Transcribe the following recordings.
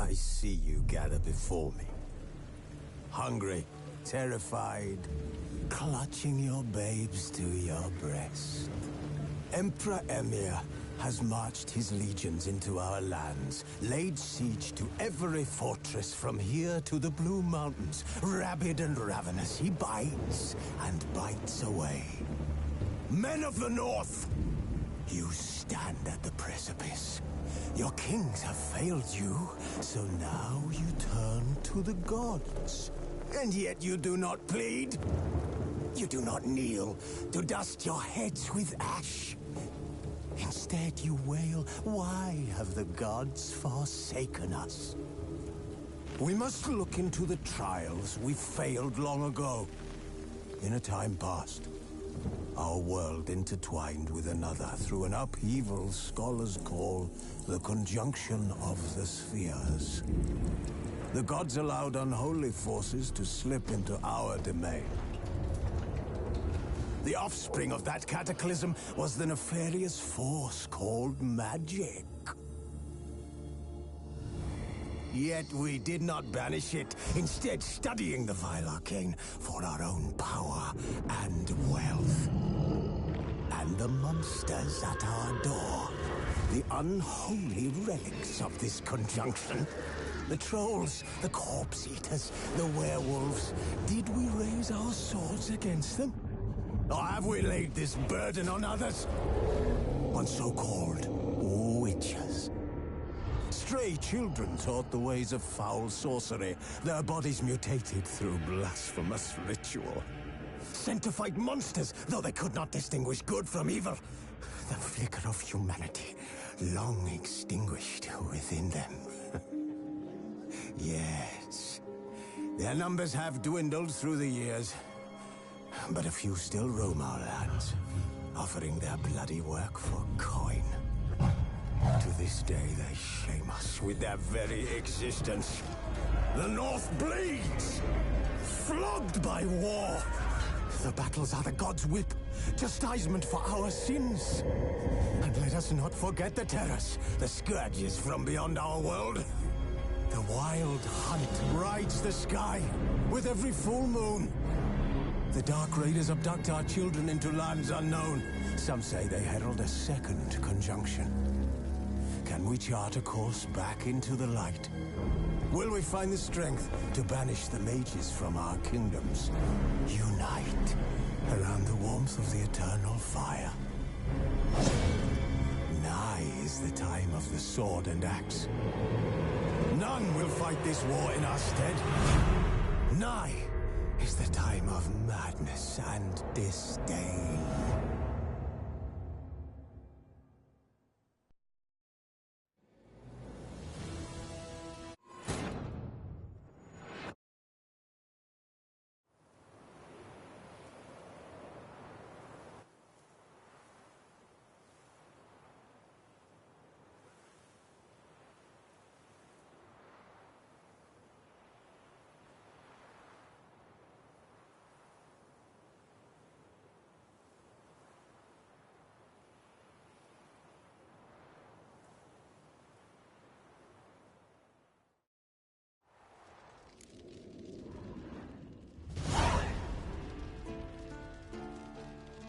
I see you gather before me. Hungry, terrified, clutching your babes to your breast. Emperor Emir has marched his legions into our lands, laid siege to every fortress from here to the Blue Mountains. Rabid and ravenous, he bites and bites away. Men of the North, you stand at the precipice. Your kings have failed you, so now you turn to the gods. And yet you do not plead. You do not kneel to dust your heads with ash. Instead you wail, why have the gods forsaken us? We must look into the trials we failed long ago. In a time past, our world intertwined with another through an upheaval scholars call the conjunction of the spheres. The gods allowed unholy forces to slip into our domain. The offspring of that cataclysm was the nefarious force called magic. Yet we did not banish it, instead studying the vile arcane for our own power and wealth. And the monsters at our door, the unholy relics of this conjunction. The trolls, the corpse-eaters, the werewolves. Did we raise our swords against them? Or have we laid this burden on others? On so-called witchers. Stray children taught the ways of foul sorcery, their bodies mutated through blasphemous ritual. Sent to fight monsters, though they could not distinguish good from evil. The flicker of humanity, long extinguished within them. Yes, their numbers have dwindled through the years. But a few still roam our lands, offering their bloody work for coin. To this day, they shame us with their very existence. The North bleeds, flogged by war. The battles are the gods' whip, chastisement for our sins. And let us not forget the terrors, the scourges from beyond our world. The wild hunt rides the sky with every full moon. The Dark Raiders abduct our children into lands unknown. Some say they herald a second conjunction. Can we chart a course back into the light? Will we find the strength to banish the mages from our kingdoms? Unite around the warmth of the eternal fire. Nigh is the time of the sword and axe. None will fight this war in our stead. Nigh is the time of madness and disdain.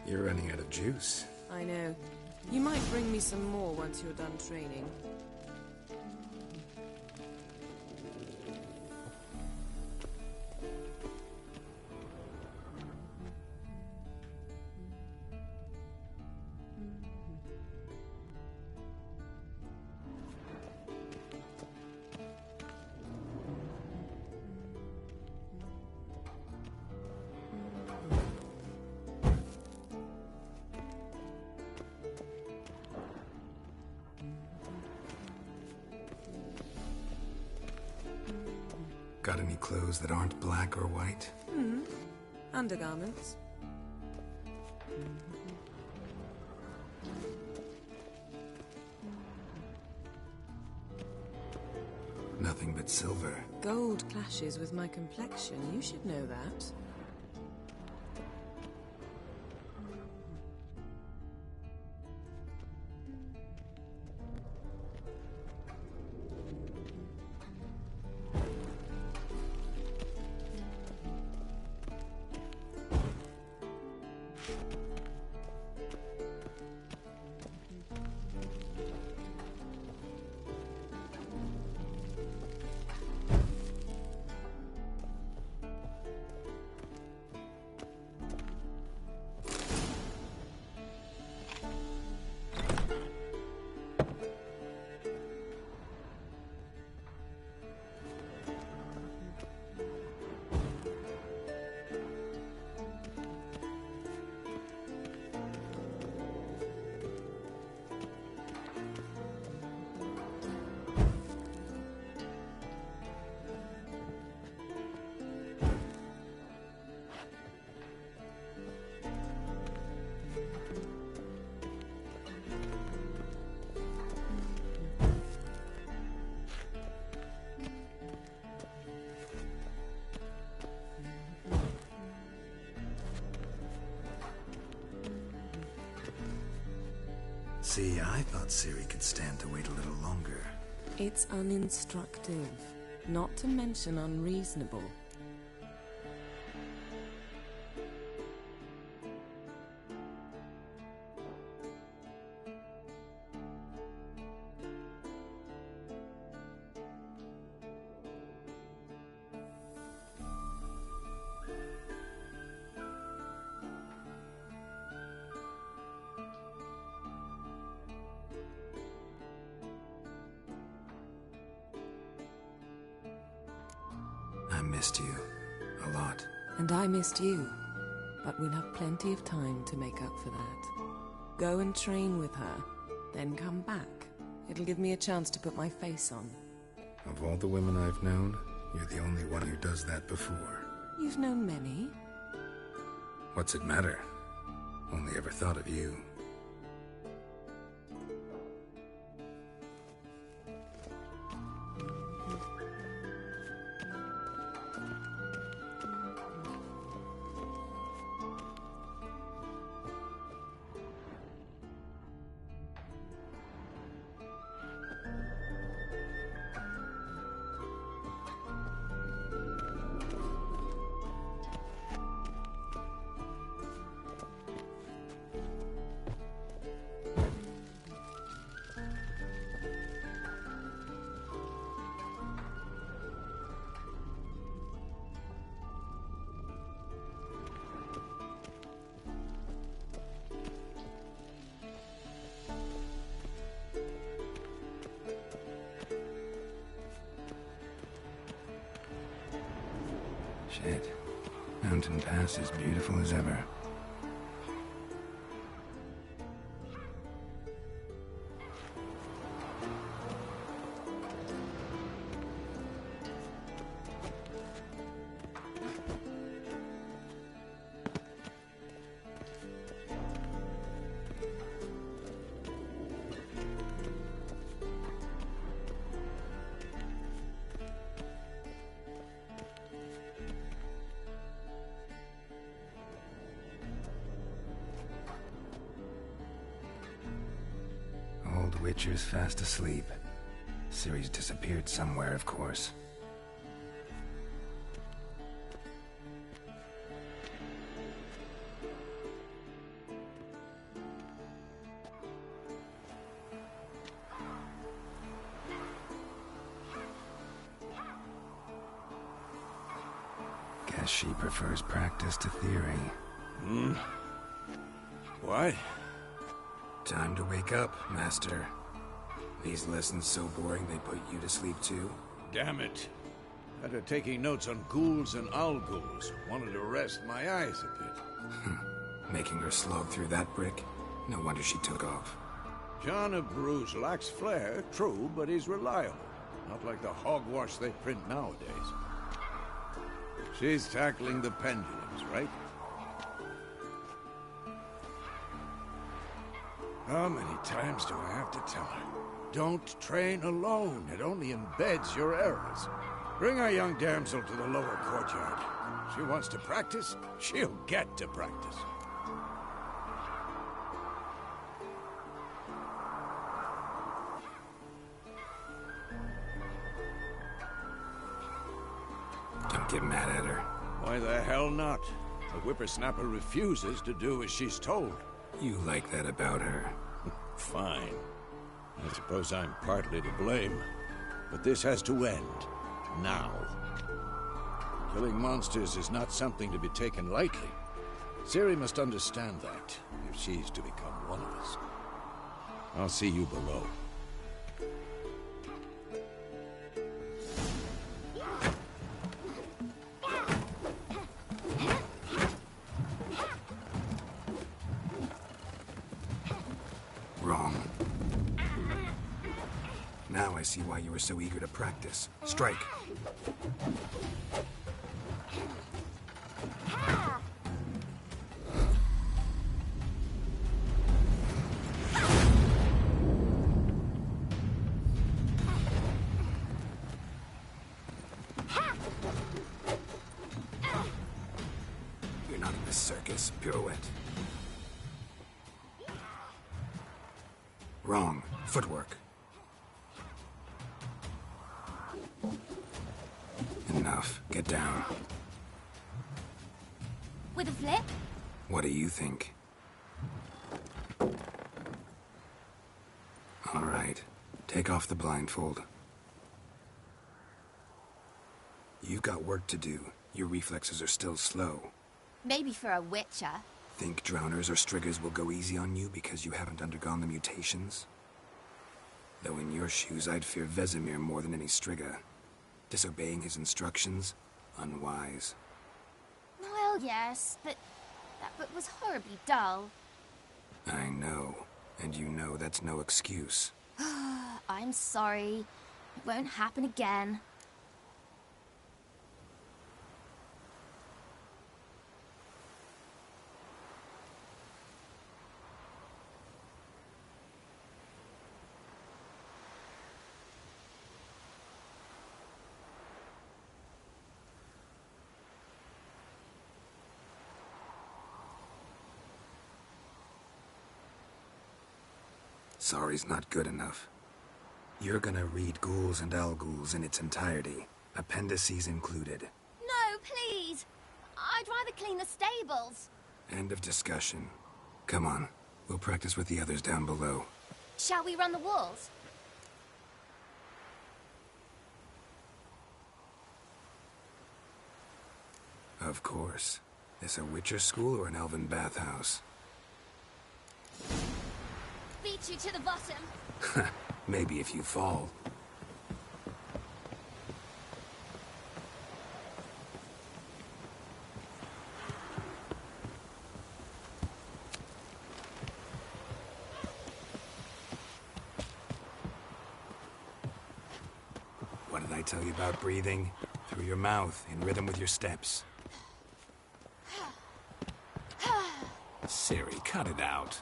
You're running out of juice. I know. You might bring me some more once you're done training. Got any clothes that aren't black or white? Undergarments. Nothing but silver. Gold clashes with my complexion. You should know that. See, I thought Ciri could stand to wait a little longer. It's uninstructive, not to mention unreasonable. I missed you. A lot. And I missed you. But we'll have plenty of time to make up for that. Go and train with her, then come back. It'll give me a chance to put my face on. Of all the women I've known, you're the only one who does that before. You've known many. What's it matter? Only ever thought of you. Shit. Mountain Pass is beautiful as ever. Witcher's fast asleep. Ciri's disappeared somewhere, of course. Guess she prefers practice to theory. What? Time to wake up, Master. These lessons so boring they put you to sleep too? Damn it. After taking notes on ghouls and owl-ghouls, wanted to rest my eyes a bit. Making her slog through that brick? No wonder she took off. John of Bruges lacks flair, true, but he's reliable. Not like the hogwash they print nowadays. She's tackling the pendulums, right? How many times do I have to tell her? Don't train alone. It only embeds your errors. Bring our young damsel to the lower courtyard. She wants to practice, she'll get to practice. Don't get mad at her. Why the hell not? The whippersnapper refuses to do as she's told. You like that about her? Fine. I suppose I'm partly to blame. But this has to end. Now. Killing monsters is not something to be taken lightly. Ciri must understand that, if she's to become one of us. I'll see you below. Wrong. Now I see why you were so eager to practice. Strike. You're not in the circus, pirouette. Footwork. Enough. Get down. With a flip? What do you think? All right. Take off the blindfold. You've got work to do. Your reflexes are still slow. Maybe for a Witcher. Think drowners or striggers will go easy on you because you haven't undergone the mutations? Though in your shoes, I'd fear Vesemir more than any strigger. Disobeying his instructions? Unwise. Well, yes, but that book was horribly dull. I know. And you know that's no excuse. I'm sorry. It won't happen again. Sorry's not good enough. You're gonna read Ghouls and Al-Ghouls in its entirety, appendices included. No, please! I'd rather clean the stables. End of discussion. Come on, we'll practice with the others down below. Shall we run the walls? Of course. This a Witcher school or an elven bathhouse? Beat you to the bottom. Maybe if you fall. What did I tell you about breathing? Through your mouth, in rhythm with your steps. Siri, cut it out.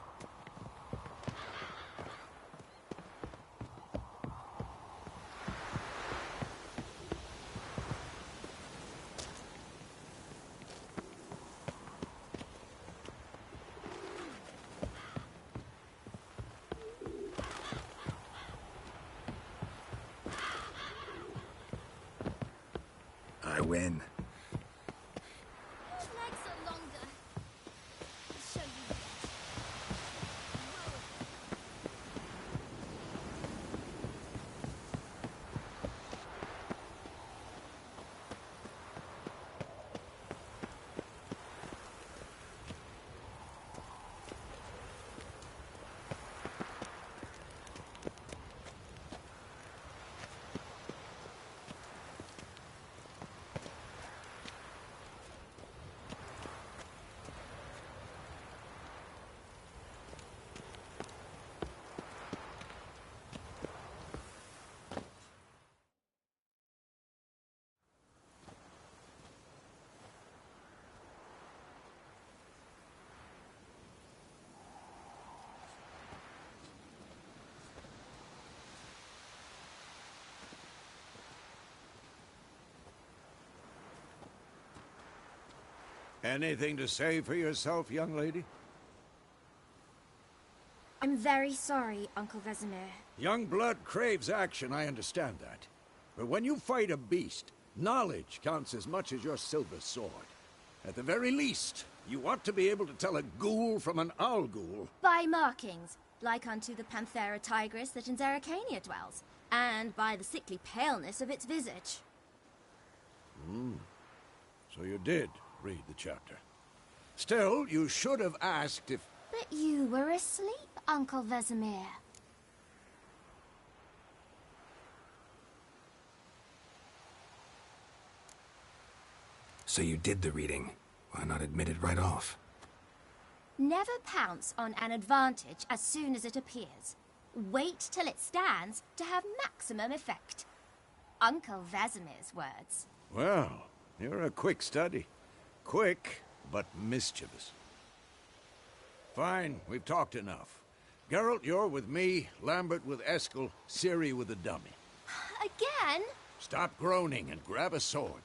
I win. Whose legs are longer? I'll show you yet. Anything to say for yourself, young lady? I'm very sorry, Uncle Vesemir. Young blood craves action, I understand that. But when you fight a beast, knowledge counts as much as your silver sword. At the very least, you ought to be able to tell a ghoul from an owl-ghoul. By markings, like unto the Panthera tigris that in Zerrikania dwells, and by the sickly paleness of its visage. So you did read the chapter. Still, you should have asked if... But you were asleep, Uncle Vesemir. So you did the reading. Why not admit it right off? Never pounce on an advantage as soon as it appears. Wait till it stands to have maximum effect. Uncle Vesemir's words. Well, you're a quick study. Quick, but mischievous. Fine, we've talked enough. Geralt, you're with me, Lambert with Eskel, Ciri with the dummy. Again? Stop groaning and grab a sword.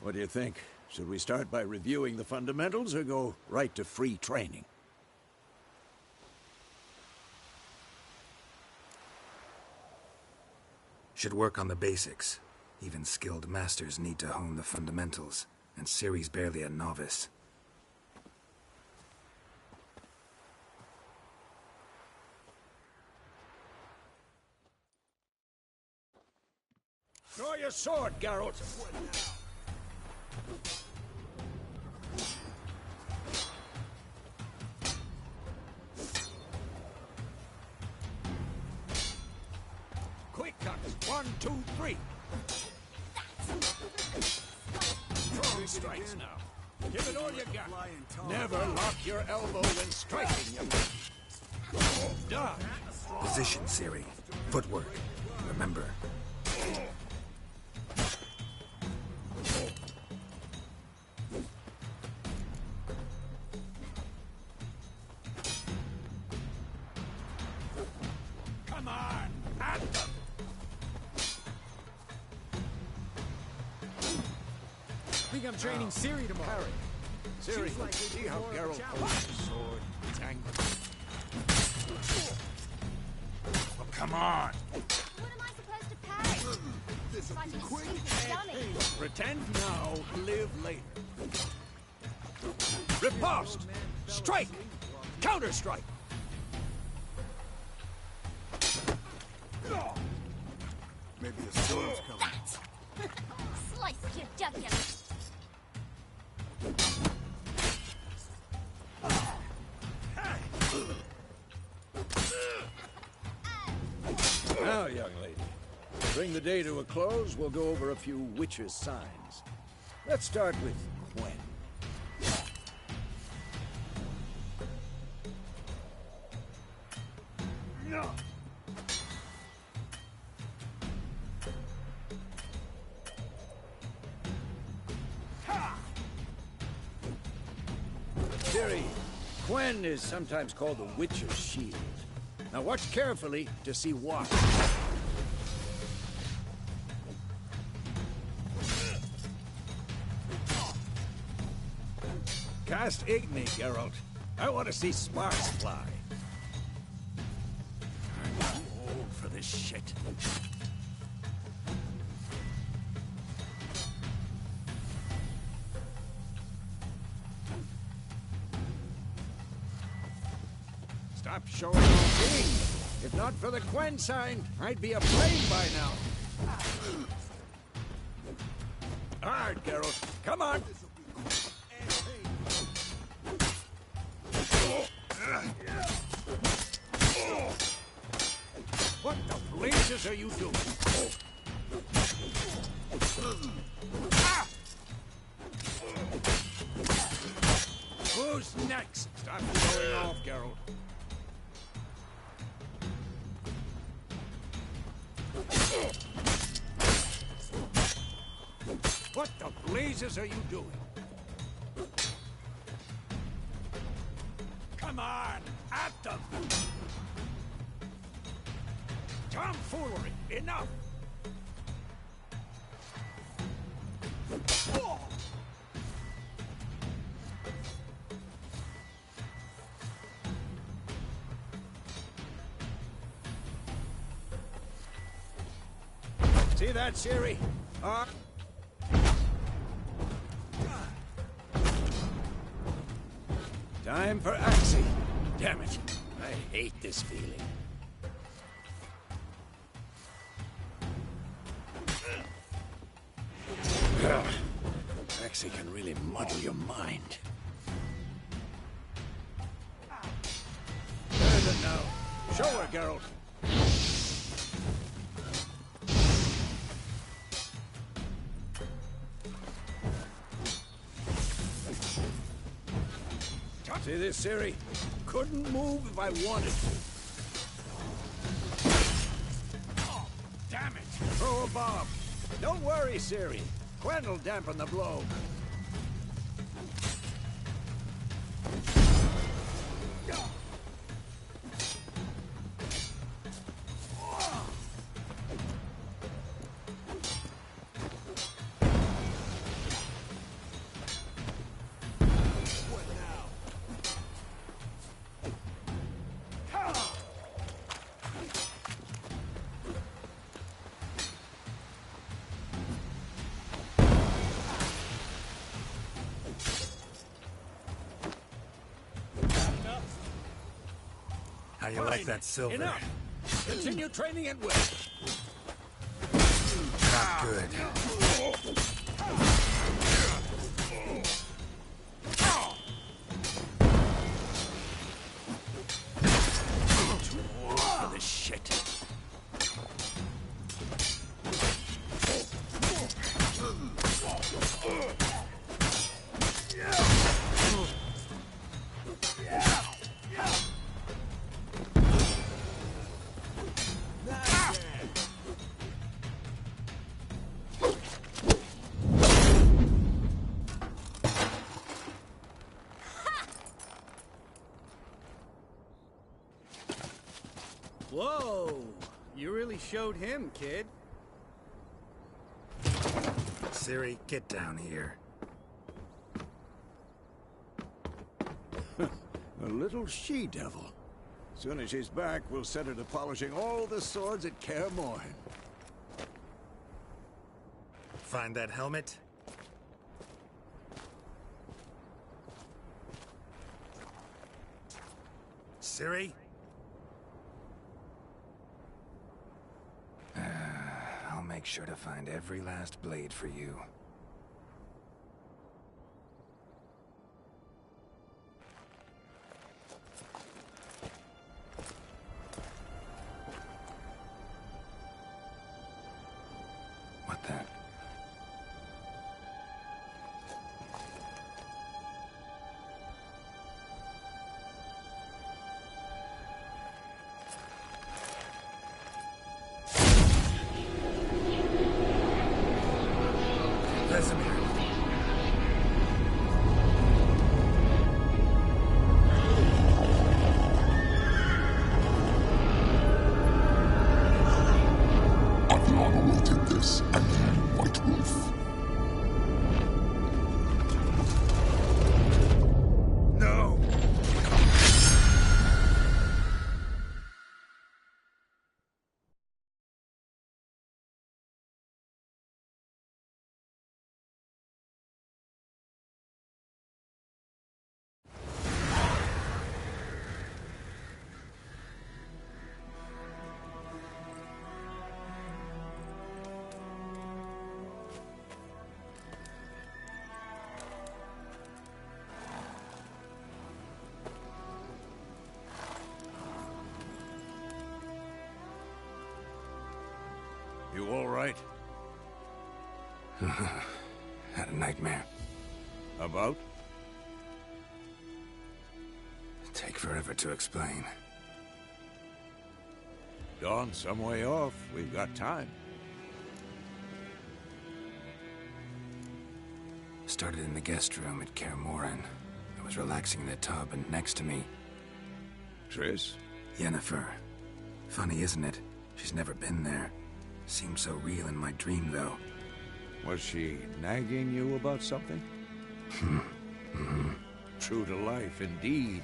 What do you think? Should we start by reviewing the fundamentals or go right to free training? Should work on the basics. Even skilled masters need to hone the fundamentals, and Ciri's barely a novice. Draw your sword, Geralt! Quick cuts! 1, 2, 3! Strong strikes now. Give it all you got. Never lock your elbow when striking, you... Done! Position, Ciri. Footwork. Remember. Come on! At them! I think I'm training Ciri tomorrow. Ciri, see how Geralt holds his sword. It's angry. Oh, come on! What am I supposed to parry? Fighting a stupid dummy. Pretend now, live later. Riposte! Strike! Counter-strike! Maybe a storm's coming. Slice your jugular. Now, young lady, to bring the day to a close, we'll go over a few Witcher's signs. Let's start with Quen. No. Ciri, Quen is sometimes called the Witcher's shield. Now watch carefully to see what. Cast Igni, Geralt. I want to see sparks fly. I'm too old for this shit. Stop showing off. If not for the Quen sign, I'd be a flame by now. Hard, Geralt. Come on. What the blazes are you doing? Ah! Who's next? Stop showing off, Geralt. What the blazes are you doing? Come on, at them! Tomfoolery, enough! See that, Ciri? Time for Axie. Damn it. I hate this feeling. Axie can really muddle your mind. There's it now. Show her, Geralt. See this, Ciri? Couldn't move if I wanted to. Oh, damn it! Throw a bomb. Don't worry, Ciri. Quen will dampen the blow. How you like that silver? Enough! Continue training and win. Not good. Too old for this shit. Whoa! You really showed him, kid. Siri, get down here. A little she-devil. Soon as she's back, we'll set her to polishing all the swords at Kaer Morhen. Find that helmet? Siri? I'll make sure to find every last blade for you. What the? Vesemir. I've long awaited this, and you, White Wolf. No! You all right? Had a nightmare. About? Take forever to explain. Dawn's some way off. We've got time. Started in the guest room at Kaer Morhen. I was relaxing in the tub, and next to me, Triss? Yennefer. Funny, isn't it? She's never been there. Seemed so real in my dream, though. Was she nagging you about something? True to life, indeed.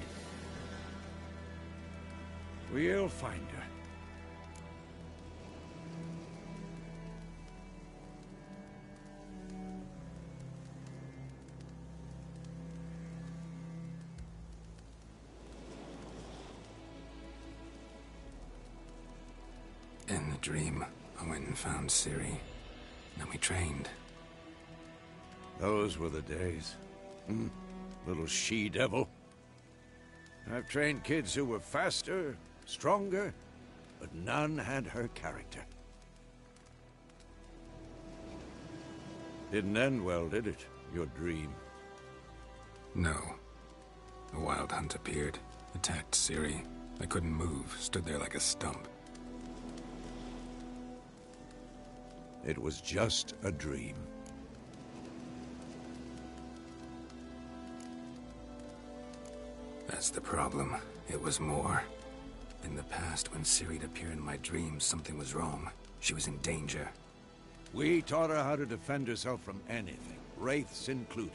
We'll find her. In the dream, I went and found Ciri. Then we trained. Those were the days. Little she-devil. I've trained kids who were faster, stronger, but none had her character. Didn't end well, did it? Your dream? No. A wild hunt appeared, attacked Ciri. I couldn't move, stood there like a stump. It was just a dream. That's the problem. It was more. In the past, when Ciri'd appear in my dreams, something was wrong. She was in danger. We taught her how to defend herself from anything, wraiths included.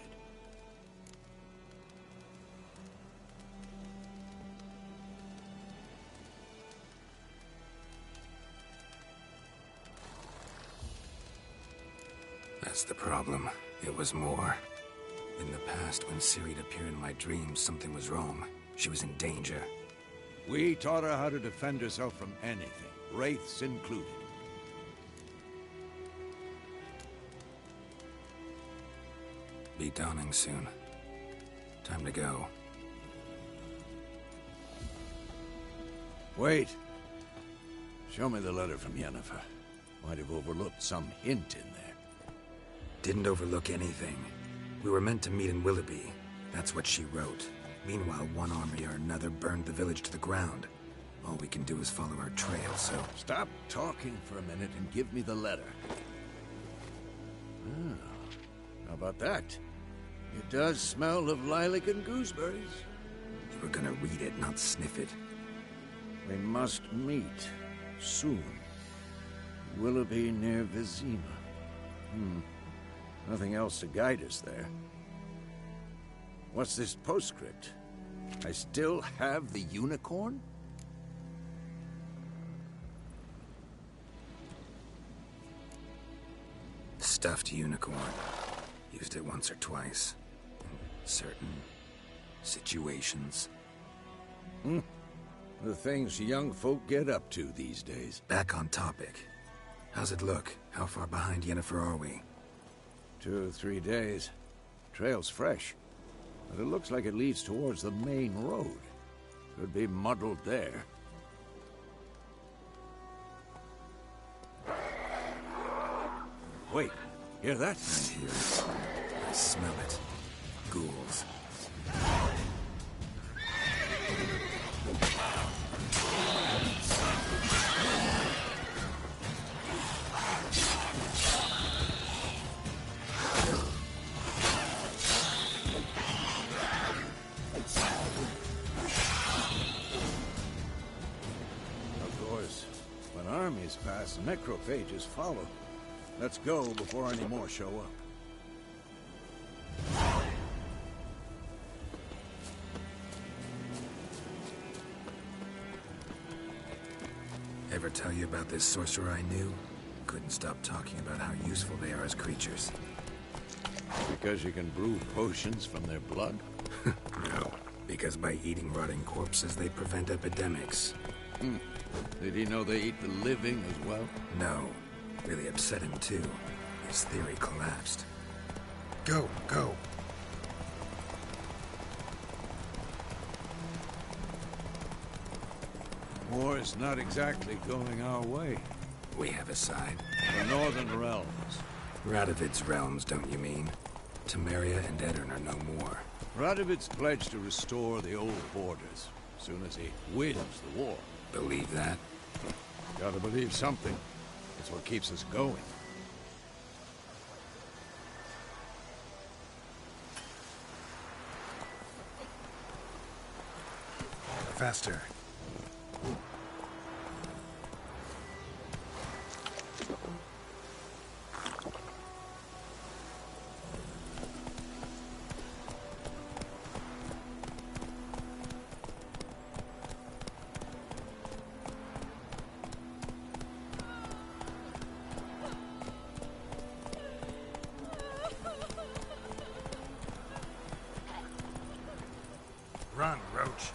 That's the problem. It was more. In the past, when Ciri'd appear in my dreams, something was wrong. She was in danger. We taught her how to defend herself from anything, wraiths included. Be dawning soon. Time to go. Wait. Show me the letter from Yennefer. Might have overlooked some hint in there. Didn't overlook anything. We were meant to meet in Willoughby. That's what she wrote. Meanwhile, one army or another burned the village to the ground. All we can do is follow our trail, so... Stop talking for a minute and give me the letter. Ah, how about that? It does smell of lilac and gooseberries. You were gonna read it, not sniff it. We must meet soon. Willoughby near Vizima. Nothing else to guide us there. What's this postscript? I still have the unicorn? Stuffed unicorn. Used it once or twice. In certain situations. The things young folk get up to these days. Back on topic. How's it look? How far behind Yennefer are we? 2 or 3 days. Trail's fresh. But it looks like it leads towards the main road. Could be muddled there. Wait, hear that? I hear it. I smell it. Ghouls. Armies pass, necrophages follow. Let's go before any more show up. Ever tell you about this sorcerer I knew? Couldn't stop talking about how useful they are as creatures. Because you can brew potions from their blood? No. Because by eating rotting corpses, they prevent epidemics. Did he know they eat the living as well? No. Really upset him, too. His theory collapsed. Go, go. War is not exactly going our way. We have a side. The Northern Realms. Radovid's realms, don't you mean? Temeria and Edirn are no more. Radovid's pledged to restore the old borders, as soon as he wins the war. Believe that? Gotta believe something. It's what keeps us going. Faster. Run, Roach.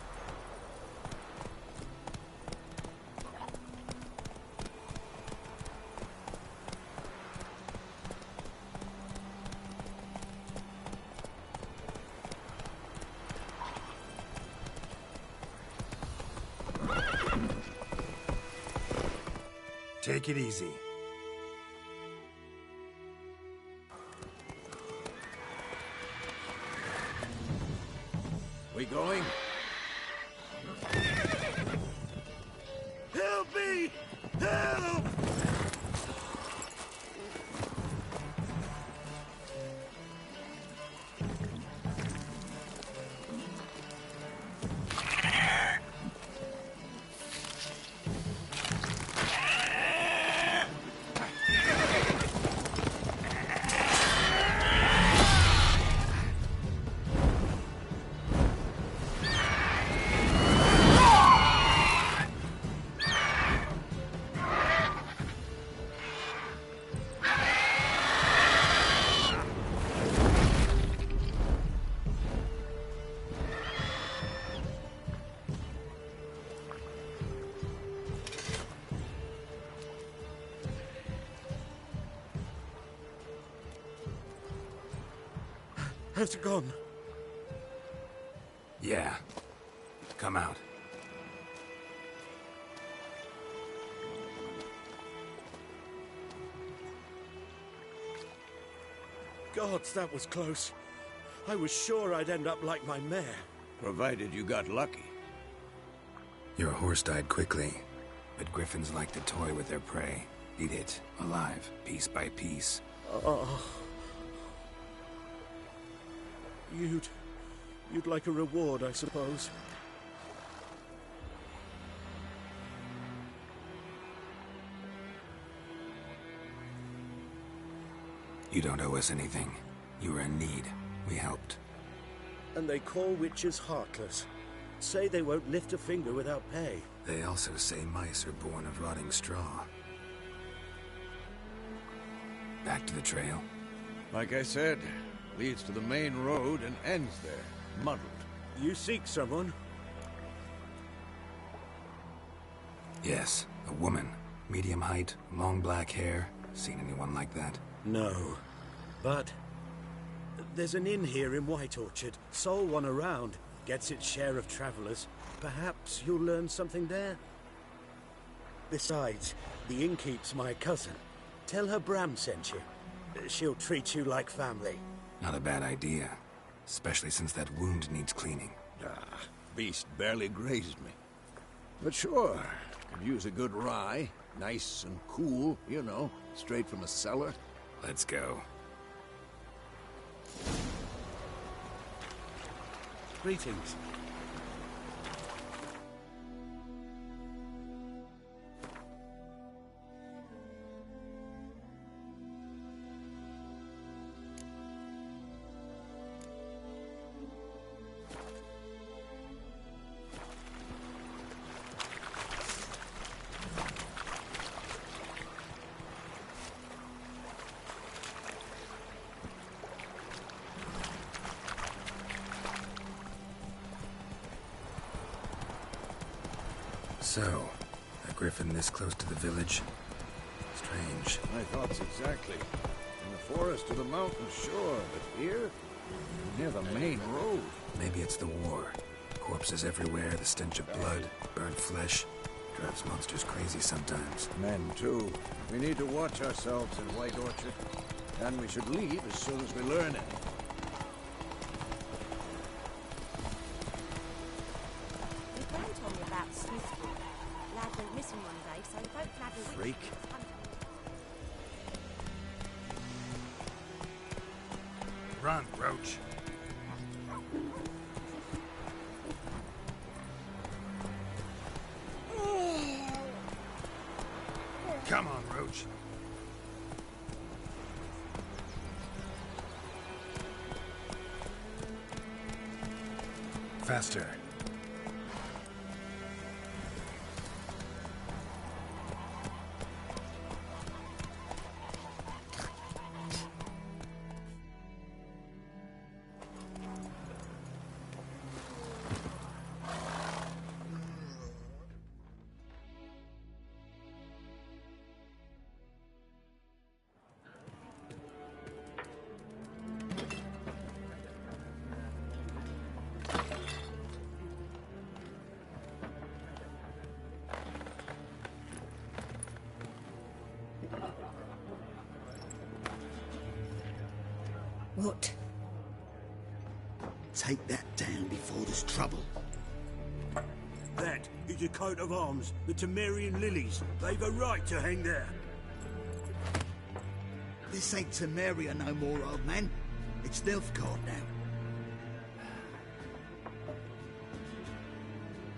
Take it easy. We going? Help me! Help! Has it gone? Yeah. Come out. Gods, that was close. I was sure I'd end up like my mare. Provided you got lucky. Your horse died quickly, but griffins like to toy with their prey. Eat it, alive, piece by piece. Oh. You'd like a reward, I suppose. You don't owe us anything. You were in need. We helped. And they call witches heartless. Say they won't lift a finger without pay. They also say mice are born of rotting straw. Back to the trail? Like I said, leads to the main road and ends there, muddled. You seek someone? Yes, a woman. Medium height, long black hair. Seen anyone like that? No. But there's an inn here in White Orchard. Sole one around. Gets its share of travelers. Perhaps you'll learn something there? Besides, the innkeep's my cousin. Tell her Bram sent you. She'll treat you like family. Not a bad idea. Especially since that wound needs cleaning. Ah, beast barely grazed me. But sure, could use a good rye. Nice and cool, you know, straight from a cellar. Let's go. Greetings. So, a griffin this close to the village? Strange. My thoughts exactly. In the forest or the mountains, sure, but here? Near the main road. Maybe it's the war. Corpses everywhere, the stench of blood, burnt flesh. Drives monsters crazy sometimes. Men, too. We need to watch ourselves in White Orchard. And we should leave as soon as we learn it. Freak. Run, Roach. Come on, Roach. Faster. What? Take that down before there's trouble. That is a coat of arms, the Temerian lilies. They've a right to hang there. This ain't Temeria no more, old man. It's Nilfgaard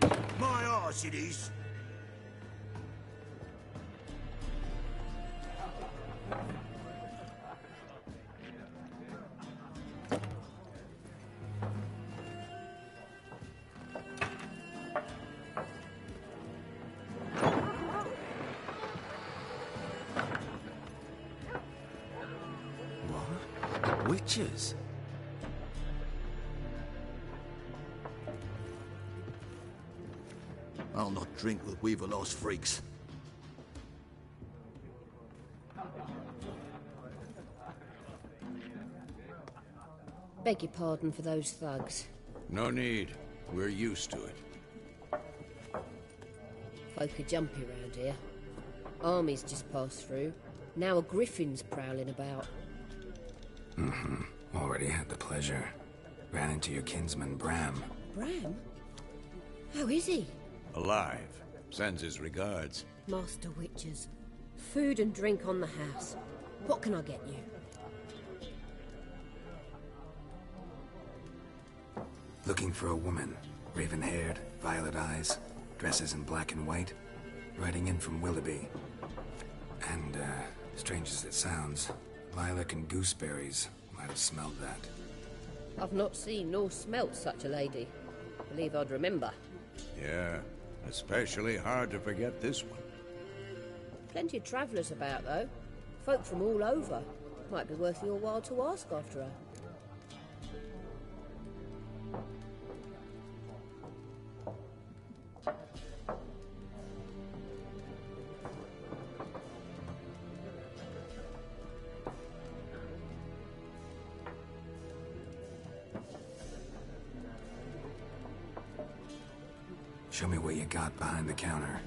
now. My arse it is. Witches? I'll not drink with Weaver-lost freaks. Beg your pardon for those thugs. No need. We're used to it. Folk are jumpy round here. Armies just passed through. Now a griffin's prowling about. Already had the pleasure. Ran into your kinsman, Bram. Bram? How is he? Alive. Sends his regards. Master Witchers. Food and drink on the house. What can I get you? Looking for a woman. Raven-haired, violet eyes, dresses in black and white. Riding in from Willoughby. And, strange as it sounds, lilac and gooseberries might have smelled that. I've not seen nor smelt such a lady. Believe I'd remember. Yeah, especially hard to forget this one. Plenty of travellers about, though. Folk from all over. Might be worth your while to ask after her. Show me what you got behind the counter.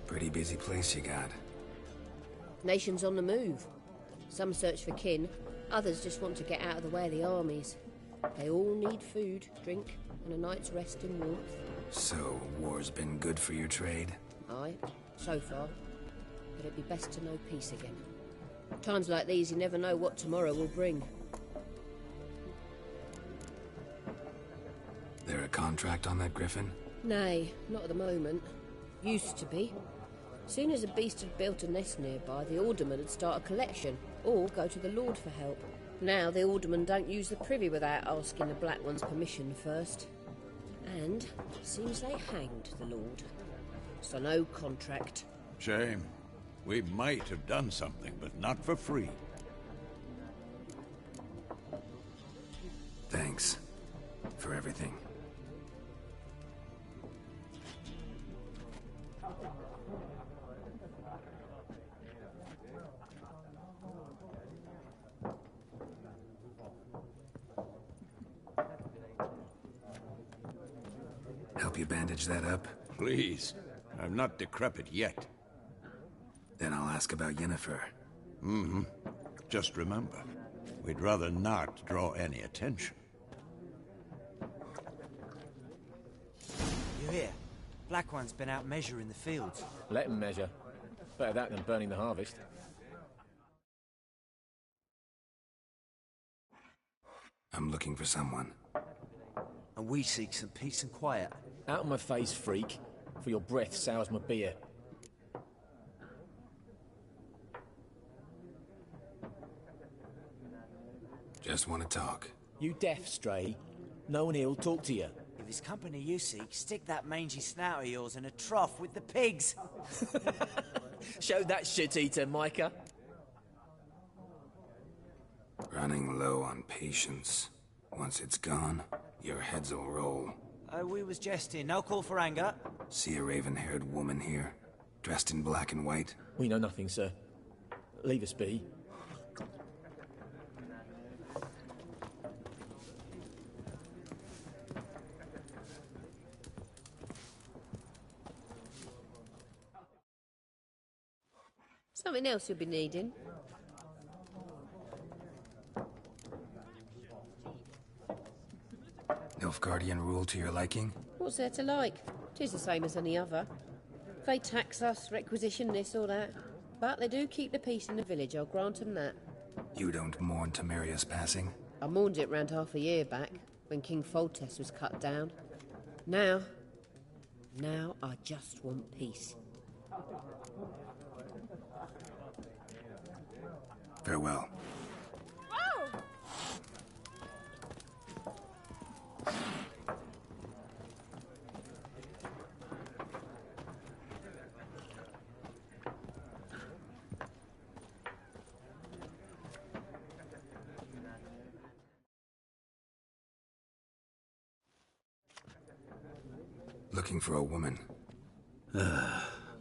Pretty busy place you got. Nations on the move. Some search for kin, others just want to get out of the way of the armies. They all need food, drink, and a night's rest and warmth. So, war's been good for your trade? Aye, so far. But it'd be best to know peace again. Times like these, you never know what tomorrow will bring. There a contract on that griffin? Nay, not at the moment. Used to be. Soon as a beast had built a nest nearby, the alderman would start a collection, or go to the Lord for help. Now the aldermen don't use the privy without asking the Black One's permission first. And seems they hanged the Lord. So no contract. Shame. We might have done something, but not for free. Thanks for everything. Help you bandage that up? Please. I'm not decrepit yet. Then I'll ask about Yennefer. Just remember, we'd rather not draw any attention. You hear? Black One's been out measuring the fields. Let him measure. Better that than burning the harvest. I'm looking for someone. And we seek some peace and quiet. Out of my face, freak. For your breath sours my beer. Just want to talk. You deaf, Stray? No one here'll talk to you. If it's company you seek, stick that mangy snout of yours in a trough with the pigs. Show that shit-eater, Micah. Running low on patience. Once it's gone, your heads will roll. We was jesting. No call for anger. See a raven-haired woman here, dressed in black and white? We know nothing, sir. Leave us be. Something else you'll be needing. Nilfgaardian rule to your liking? What's there to like? 'Tis the same as any other. They tax us, requisition this or that. But they do keep the peace in the village, I'll grant 'em that. You don't mourn Temeria's passing? I mourned it round half a year back, when King Foltest was cut down. Now I just want peace. Farewell. looking for a woman.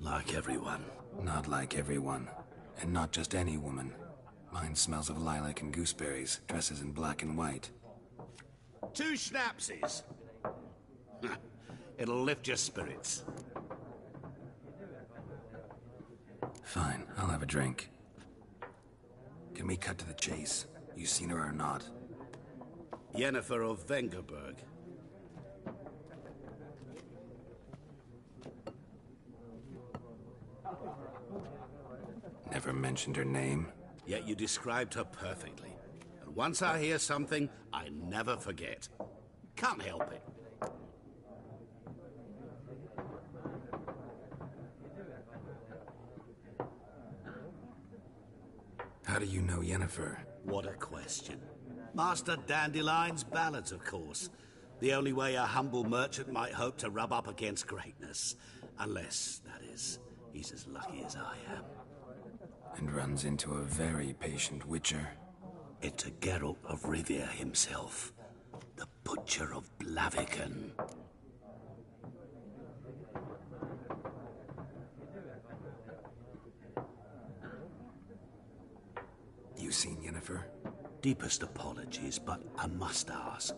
Like everyone. Not like everyone. And not just any woman. Mine smells of lilac and gooseberries, dresses in black and white. 2 schnapsies. It'll lift your spirits. Fine, I'll have a drink. Can we cut to the chase? You seen her or not? Yennefer of Vengerberg. Never mentioned her name. Yet you described her perfectly. And once I hear something, I never forget. Can't help it. How do you know Yennefer? What a question. Master Dandelion's ballads, of course. The only way a humble merchant might hope to rub up against greatness. Unless, that is, he's as lucky as I am. And runs into a very patient Witcher. Into Geralt of Rivia himself. The Butcher of Blaviken. You seen Yennefer? Deepest apologies, but I must ask.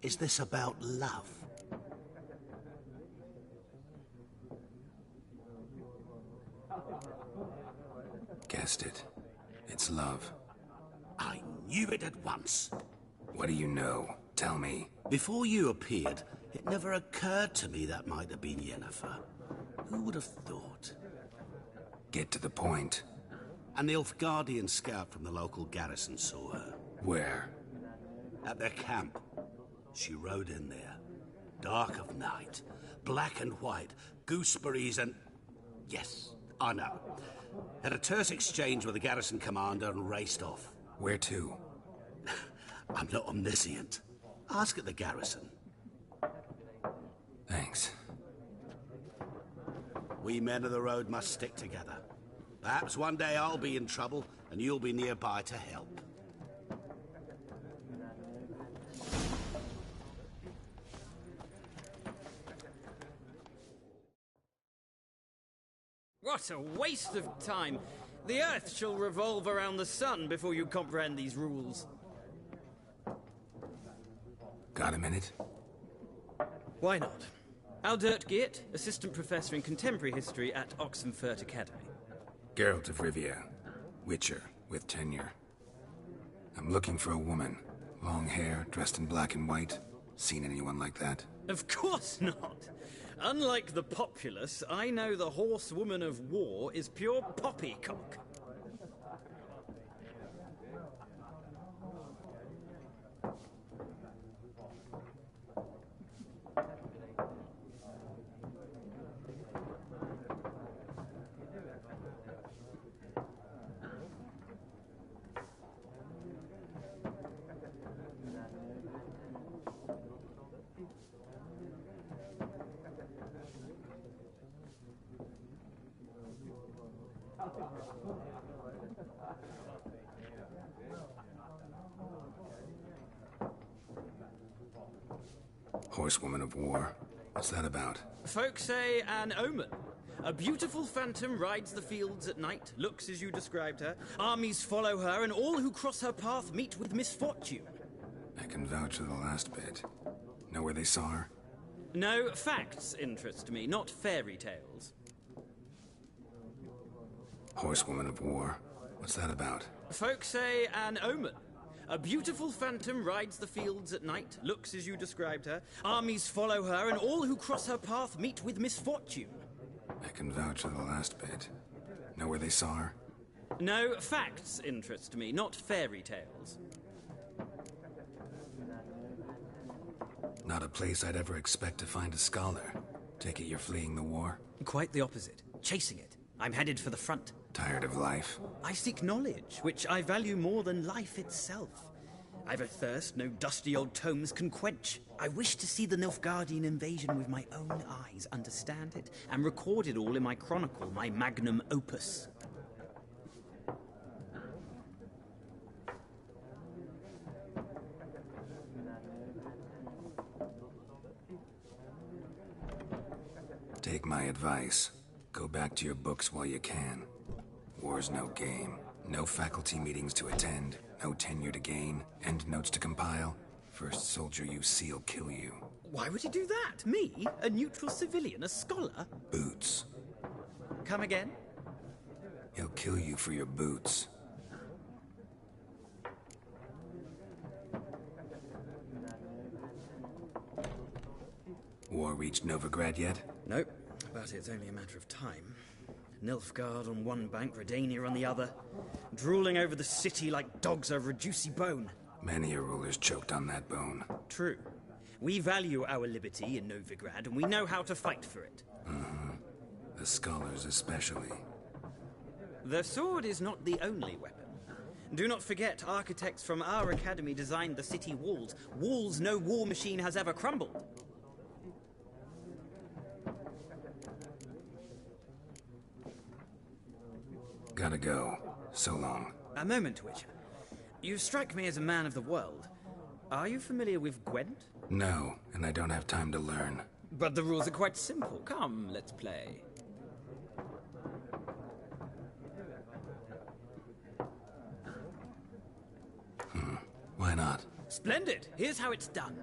Is this about love? Guessed it. It's love. I knew it at once. What do you know? Tell me. Before you appeared, it never occurred to me that might have been Yennefer. Who would have thought? Get to the point. An Nilfgaardian scout from the local garrison saw her. Where? At their camp. She rode in there. Dark of night. Black and white. Gooseberries and... Yes, I know. Had a terse exchange with the garrison commander and raced off. Where to? I'm not omniscient. Ask at the garrison. Thanks. We men of the road must stick together. Perhaps one day I'll be in trouble and you'll be nearby to help. What a waste of time! The Earth shall revolve around the sun before you comprehend these rules. Got a minute? Why not? Aldert Geert, Assistant Professor in Contemporary History at Oxenfurt Academy. Geralt of Rivia. Witcher, with tenure. I'm looking for a woman. Long hair, dressed in black and white. Seen anyone like that? Of course not! Unlike the populace, I know the horsewoman of war is pure poppycock. Horsewoman of war. What's that about? Folk say an omen. A beautiful phantom rides the fields at night, looks as you described her. Armies follow her, and all who cross her path meet with misfortune. I can vouch for the last bit. Know where they saw her? No, facts interest me, not fairy tales. Horsewoman of war. What's that about? Folk say an omen. A beautiful phantom rides the fields at night, looks as you described her. Armies follow her, and all who cross her path meet with misfortune. I can vouch for the last bit. Know where they saw her? No, facts interest me, not fairy tales. Not a place I'd ever expect to find a scholar. Take it you're fleeing the war? Quite the opposite. Chasing it. I'm headed for the front. Tired of life? I seek knowledge, which I value more than life itself. I've a thirst no dusty old tomes can quench. I wish to see the Nilfgaardian invasion with my own eyes, understand it, and record it all in my chronicle, my magnum opus. my advice. Go back to your books while you can. War's no game. No faculty meetings to attend, no tenure to gain, end notes to compile. First soldier you see'll kill you. Why would he do that? Me? A neutral civilian? A scholar? Boots. Come again? He'll kill you for your boots. War reached Novigrad yet? Nope, but it's only a matter of time. Nilfgaard on one bank, Redania on the other, drooling over the city like dogs over a juicy bone. Many a ruler's choked on that bone. True. We value our liberty in Novigrad, and we know how to fight for it. Mm-hmm. The scholars especially. The sword is not the only weapon. Do not forget, architects from our academy designed the city walls. Walls no war machine has ever crumbled. Gotta go. So long. A moment, Witcher. You strike me as a man of the world. Are you familiar with Gwent? No, and I don't have time to learn. But the rules are quite simple. Come, let's play. Why not? Splendid! Here's how it's done.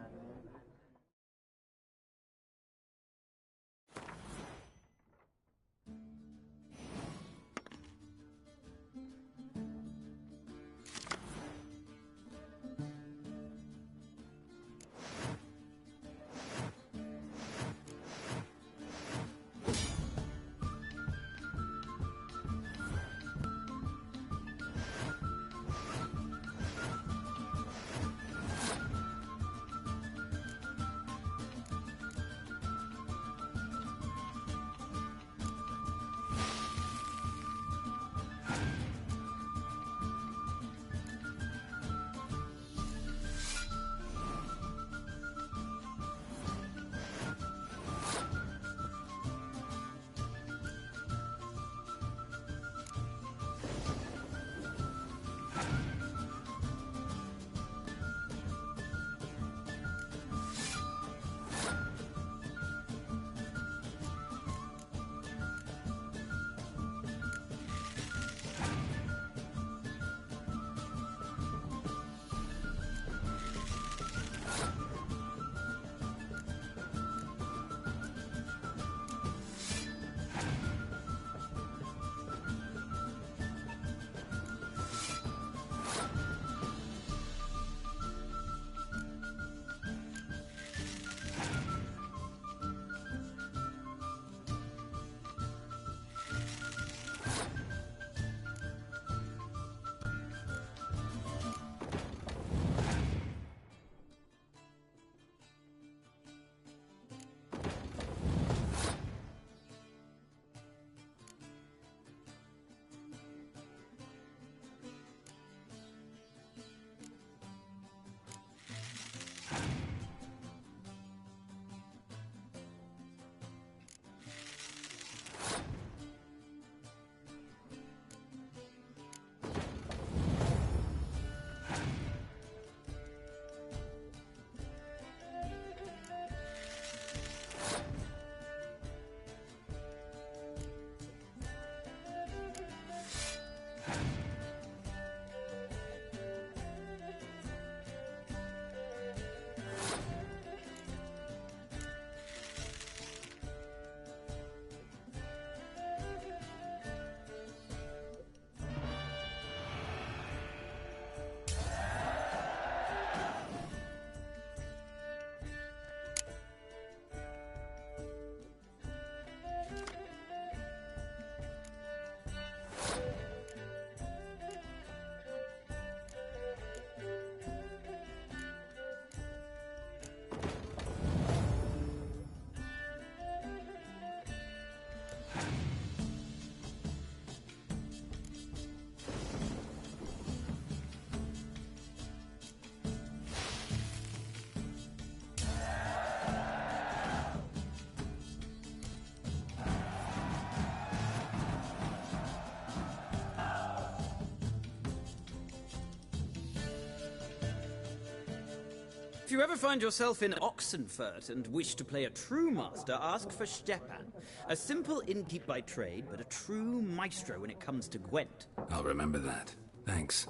If you ever find yourself in Oxenfurt and wish to play a true master, ask for Stepan. A simple innkeep by trade, but a true maestro when it comes to Gwent. I'll remember that. Thanks.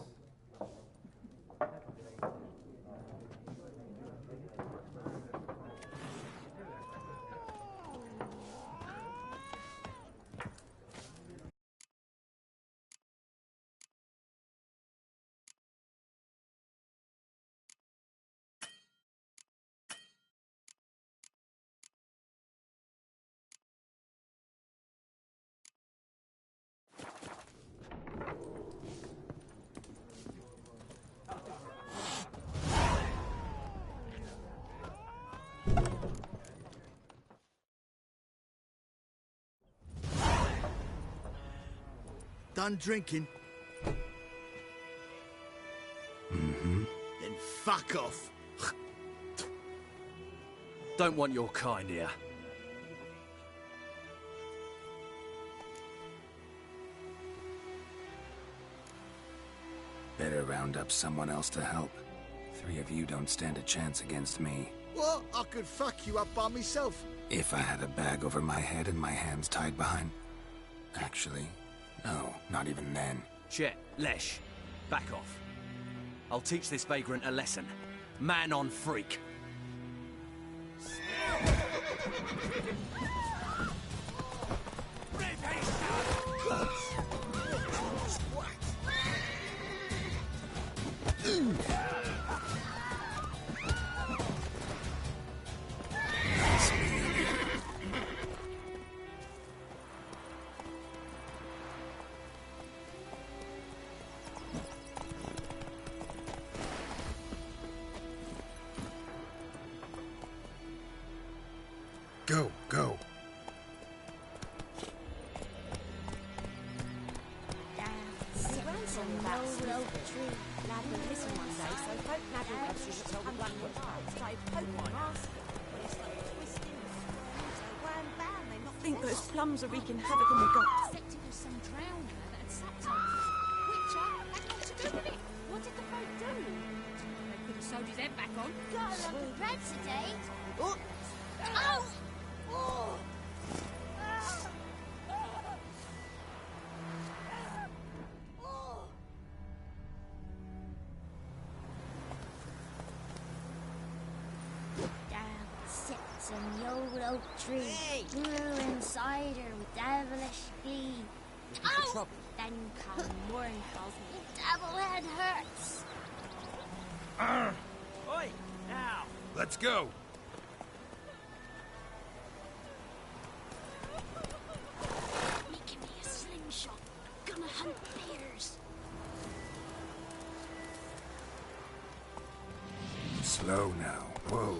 Done drinking? Mm-hmm. Then fuck off. Don't want your kind here. Better round up someone else to help. 3 of you don't stand a chance against me. What? I could fuck you up by myself. If I had a bag over my head and my hands tied behind... Actually, no, not even then. Chet, Lesh, back off. I'll teach this vagrant a lesson. Man on freak. Go, go. I think those plums are wreaking havoc on the gut. Some drowner that had sacked him. Wintcher had nothing to do with it. What did the folk do? They could have sewed his head back on. Got a lump of bread today. Oh! Oh! Oh! Sits in the old oak tree, grew inside her with devilish glee. Oh! Then come morn calls me devil head hurts. Oi, now! Let's go. Give me a slingshot. Gonna hunt bears. Slow now. Whoa.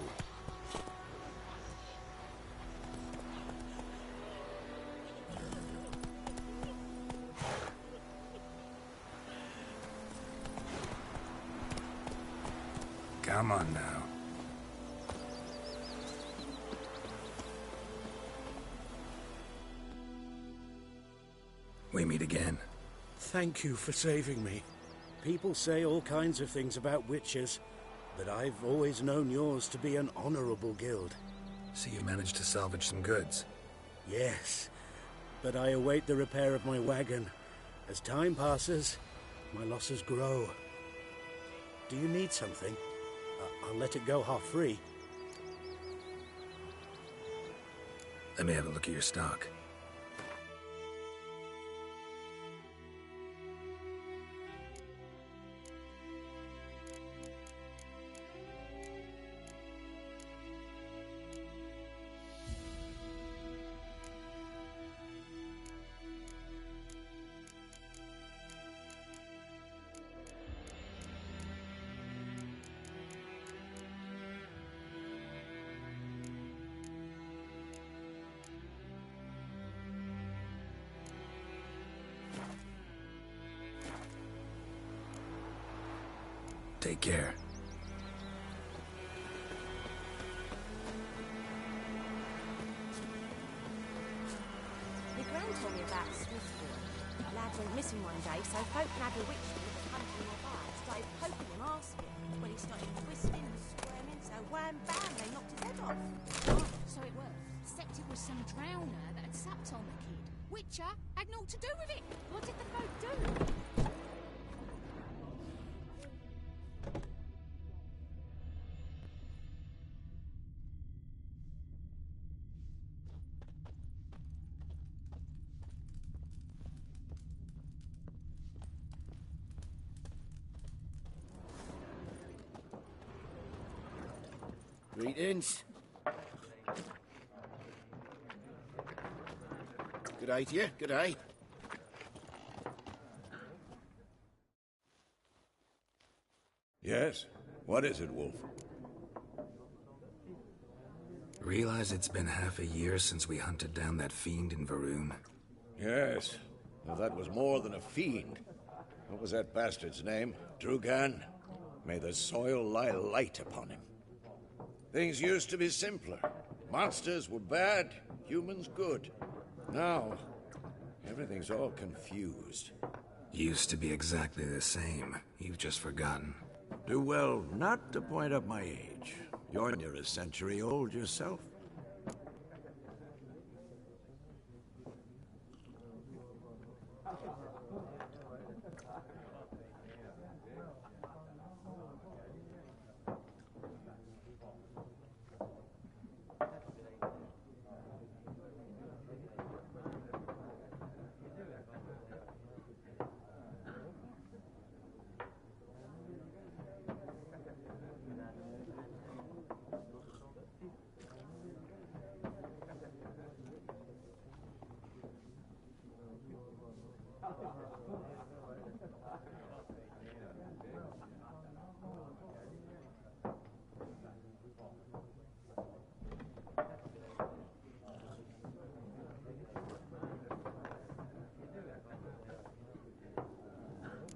Come on now. We meet again. Thank you for saving me. People say all kinds of things about witches, but I've always known yours to be an honorable guild. So you managed to salvage some goods? Yes, but I await the repair of my wagon. As time passes, my losses grow. Do you need something? I'll let it go half-free. Let me have a look at your stock. Take care. My gran told me about Smithfield. A lad went missing one day, so folk had a witch with a hunting nearby. Started poking him, asking. When he started twisting and squirming, so so wham bam, they knocked his head off. Oh, so it was. Except it was some drowner that had sapped on the kid. Witcher had naught to do with it. What did the folk do? Greetings. Good day to you, good day. Yes? What is it, Wolf? Realize it's been half a year since we hunted down that fiend in Varun? Yes. Well, that was more than a fiend. What was that bastard's name? Drugan? May the soil lie light upon him. Things used to be simpler. Monsters were bad, humans good. Now, everything's all confused. Used to be exactly the same. You've just forgotten. Do well not to point up my age. You're near a century old yourself.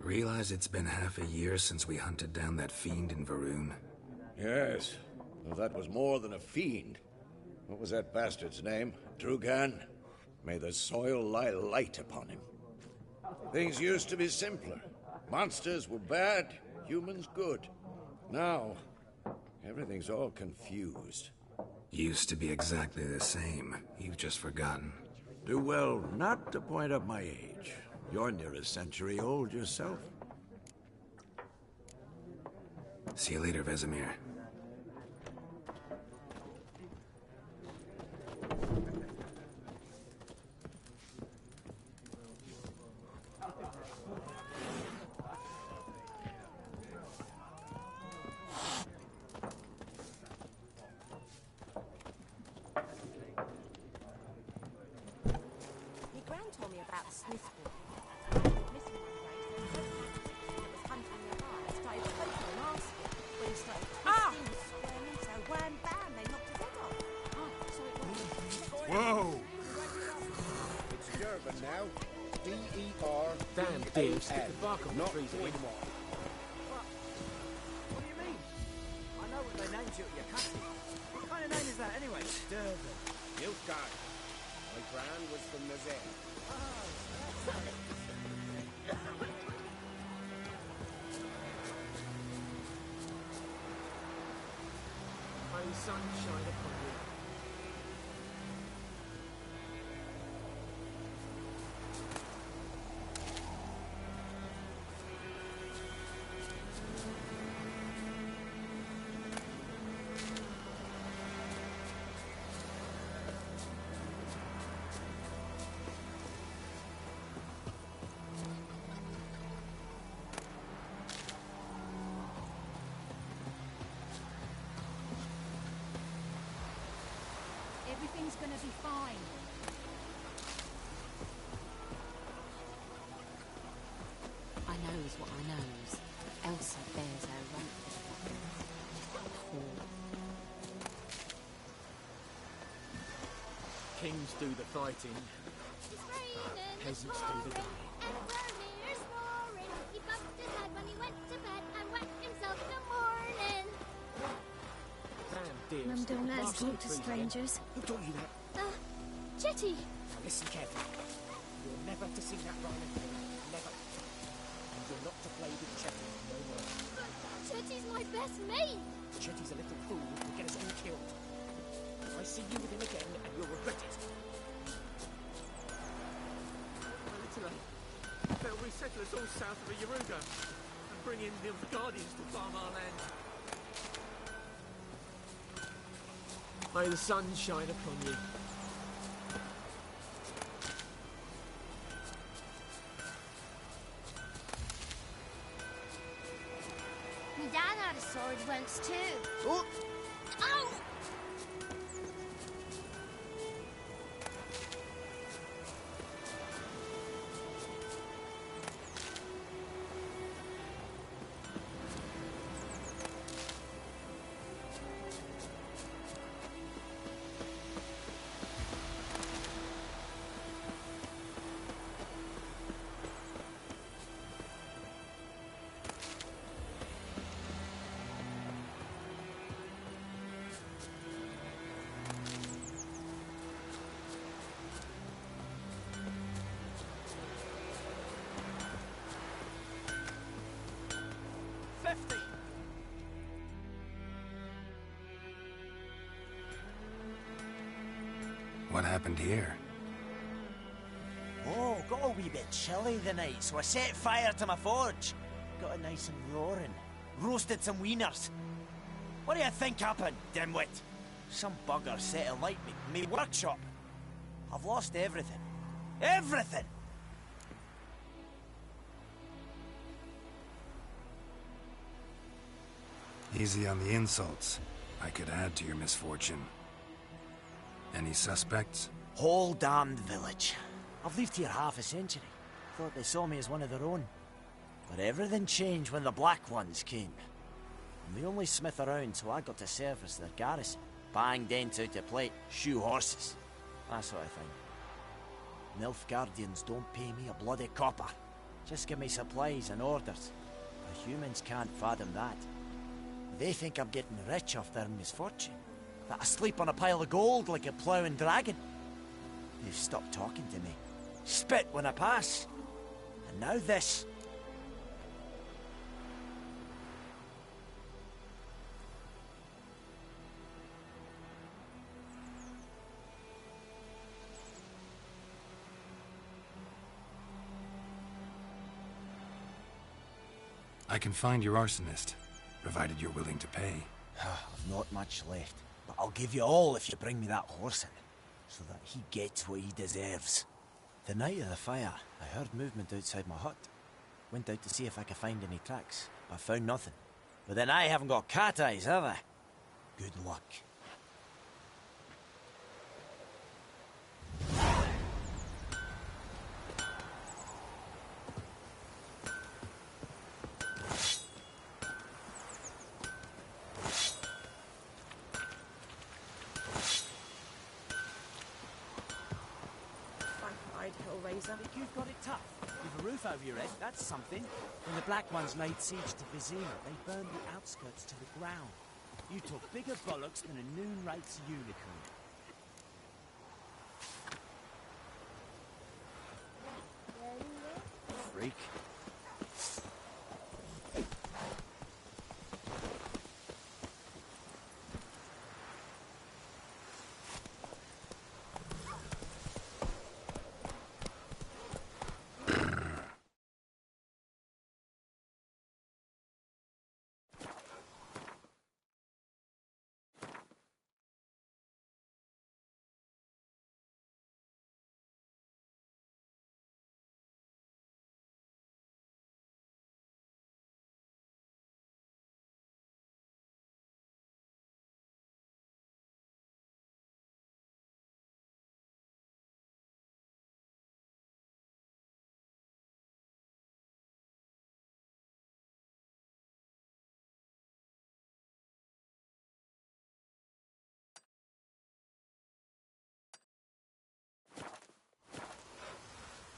Realize it's been half a year since we hunted down that fiend in Varun? Yes. Well, that was more than a fiend. What was that bastard's name? Drugan? May the soil lie light upon him. Things used to be simpler. Monsters were bad, humans good. Now, everything's all confused. Used to be exactly the same. You've just forgotten. Do well not to point up my age. You're near a century old yourself. See you later, Vesemir. Your gran told me about the Smith boy. Missing one day, so was hunting the bar. Started poking and asking. When he started twisting and squirming, so wham bam, they knocked his head off. Oh, so it was. Whoa! It's Durban now. D-E-R. Damn dear, stick the bark on the Not trees again. Winmore. What do you mean? I know what they named you at your castle. What kind of name is that anyway? Durban. Nilfgaard. My gran was from Nazaire. May sun shine upon you. Everything's gonna be fine. I knows what I knows. Elsa bears her rank. Kings do the fighting. Peasants do the dying. And Vermeer's snoring. He bumped his head when he went to bed and whacked himself in the morning. Damn dear, Mum, stick the don't let us bark on talk the to trees strangers. again. Who taught you that? Jetty. Now listen carefully. You're never to sing that rhyme again. Never. And you're not to play with Chetty no more. Jetty's my best mate. Chetty's a little fool see you with him again, and you'll regret it. Italy. They'll resettle us all south of the Yaruga and bring in the Guardians to farm our land. May the sun shine upon you. My dad had a sword once too. Oh! Ow! What happened here? Oh, got a wee bit chilly the night, so I set fire to my forge. Got it nice and roaring. Roasted some wieners. What do you think happened, dimwit? Some bugger set alight me workshop. I've lost everything. Everything! Easy on the insults. I could add to your misfortune. Any suspects? Whole damned village. I've lived here half a century. Thought they saw me as one of their own. But everything changed when the Black Ones came. I'm the only smith around, so I got to serve as their garrison. Bang dents out to plate, shoe horses. That sort of thing. Nilfgaardians don't pay me a bloody copper. Just give me supplies and orders. But humans can't fathom that. They think I'm getting rich off their misfortune. That I sleep on a pile of gold like a ploughing dragon. They've stopped talking to me. Spit when I pass. And now this. I can find your arsonist, provided you're willing to pay. I've not much left, but I'll give you all if you bring me that horse in, so that he gets what he deserves. The night of the fire, I heard movement outside my hut. Went out to see if I could find any tracks, but found nothing. But then I haven't got cat eyes, have I? Good luck. Think you've got it tough. With a roof over your head, that's something. When the Black Ones laid siege to Vizima, they burned the outskirts to the ground. You took bigger bollocks than a noon rates unicorn. Freak.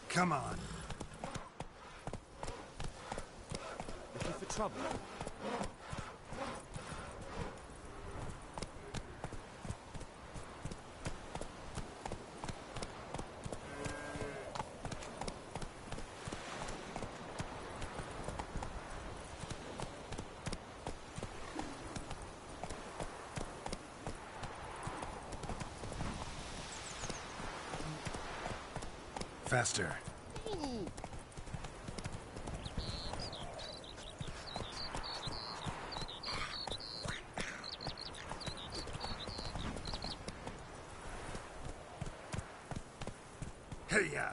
Come on. Looking for trouble? faster. Hey-ya!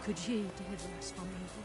Could ye deliver us from evil?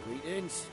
Greetings.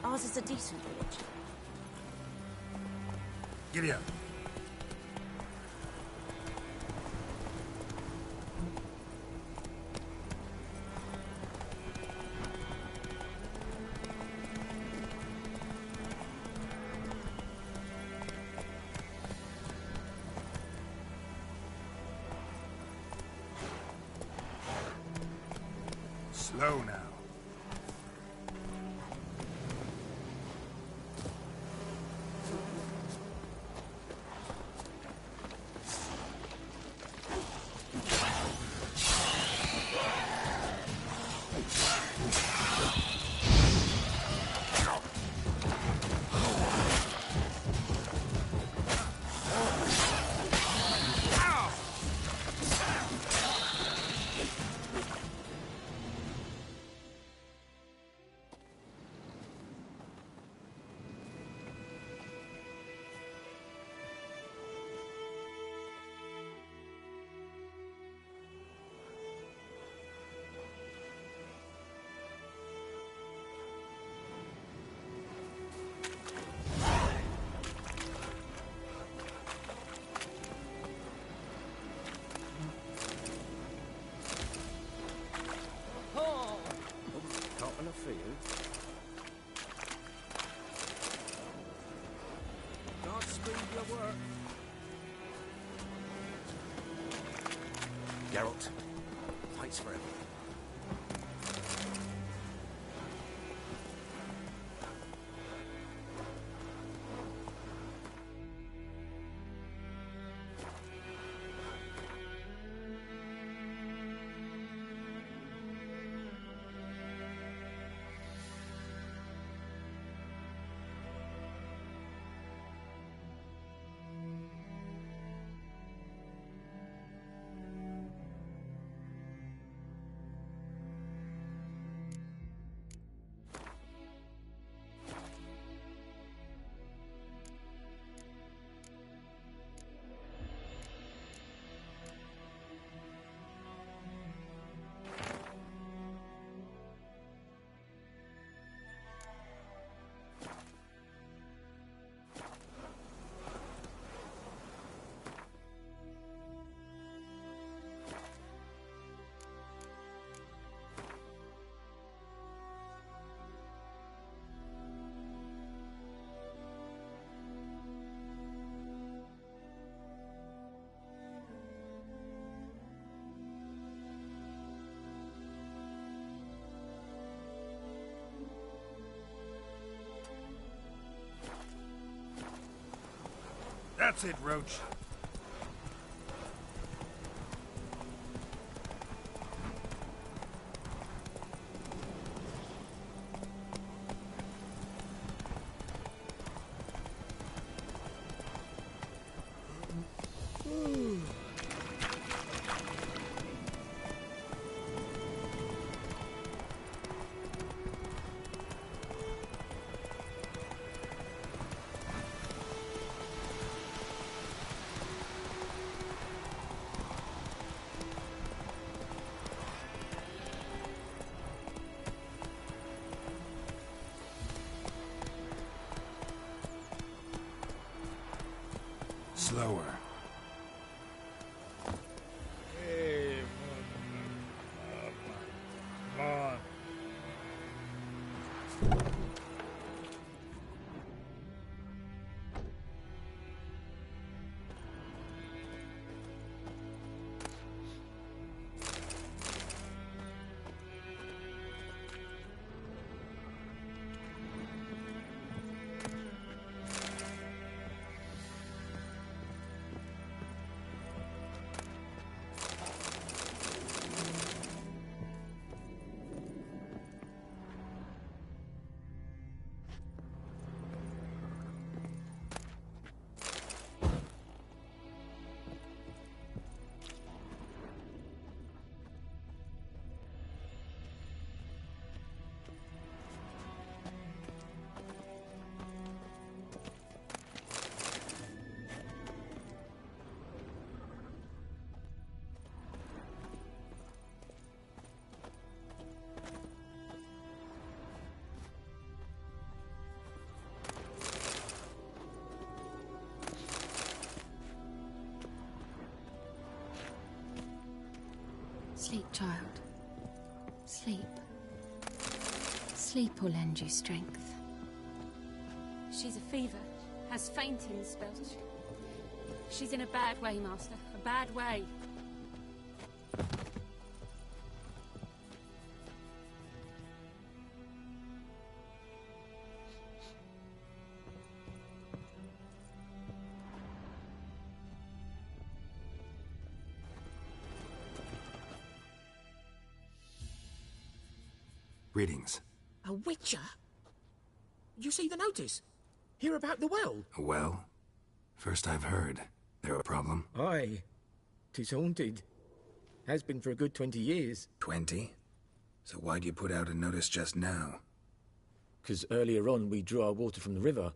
Ours is a decent village. Giddy up. Slow now. work. Geralt, fights forever. That's it, Roach. Slower. Hey, come on. Sleep, child. Sleep. Sleep will lend you strength. She's a fever, has fainting spells. She's in a bad way, Master. A bad way. Greetings. A Witcher? You see the notice? Hear about the well? Well, first I've heard. There a problem? Aye. 'Tis haunted. Has been for a good 20 years. 20? So why'd you put out a notice just now? 'Cause earlier on we drew our water from the river.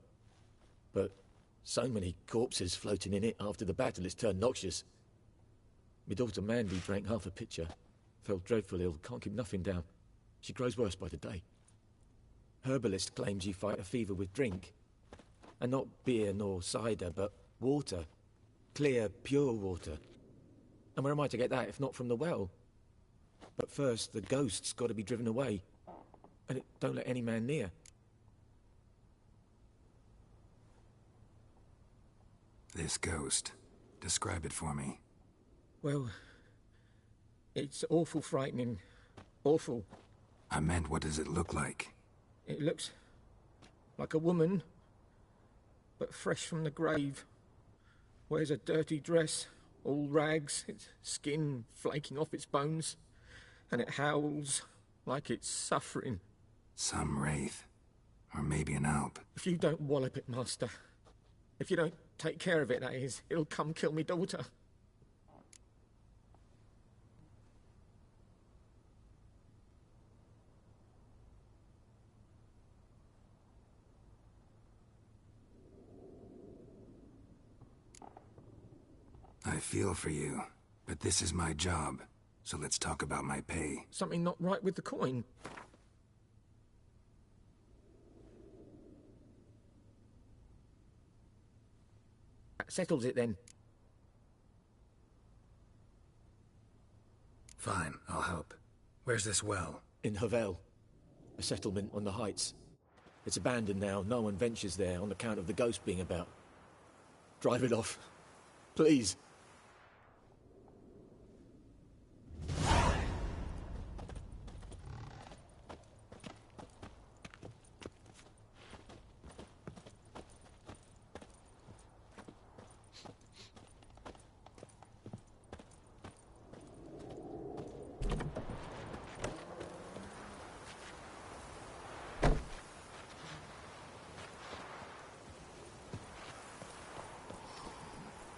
But so many corpses floating in it after the battle it's turned noxious. My daughter Mandy drank half a pitcher. Fell dreadful ill, can't keep nothing down. She grows worse by the day. Herbalist claims you fight a fever with drink. And not beer nor cider, but water. Clear, pure water. And where am I to get that if not from the well? But first, the ghost's got to be driven away. And it don't let any man near. This ghost. Describe it for me. Well, it's awful frightening. Awful. I meant, what does it look like? It looks like a woman, but fresh from the grave. Wears a dirty dress, all rags, its skin flaking off its bones, and it howls like it's suffering. Some wraith. Or maybe an alp. If you don't wallop it, Master, if you don't take care of it, that is, it'll come kill me daughter. I feel for you, but this is my job, so let's talk about my pay. Something not right with the coin. That settles it then. Fine, I'll help. Where's this well? In Havel, a settlement on the heights. It's abandoned now. No one ventures there on account of the ghost being about. Drive it off, please.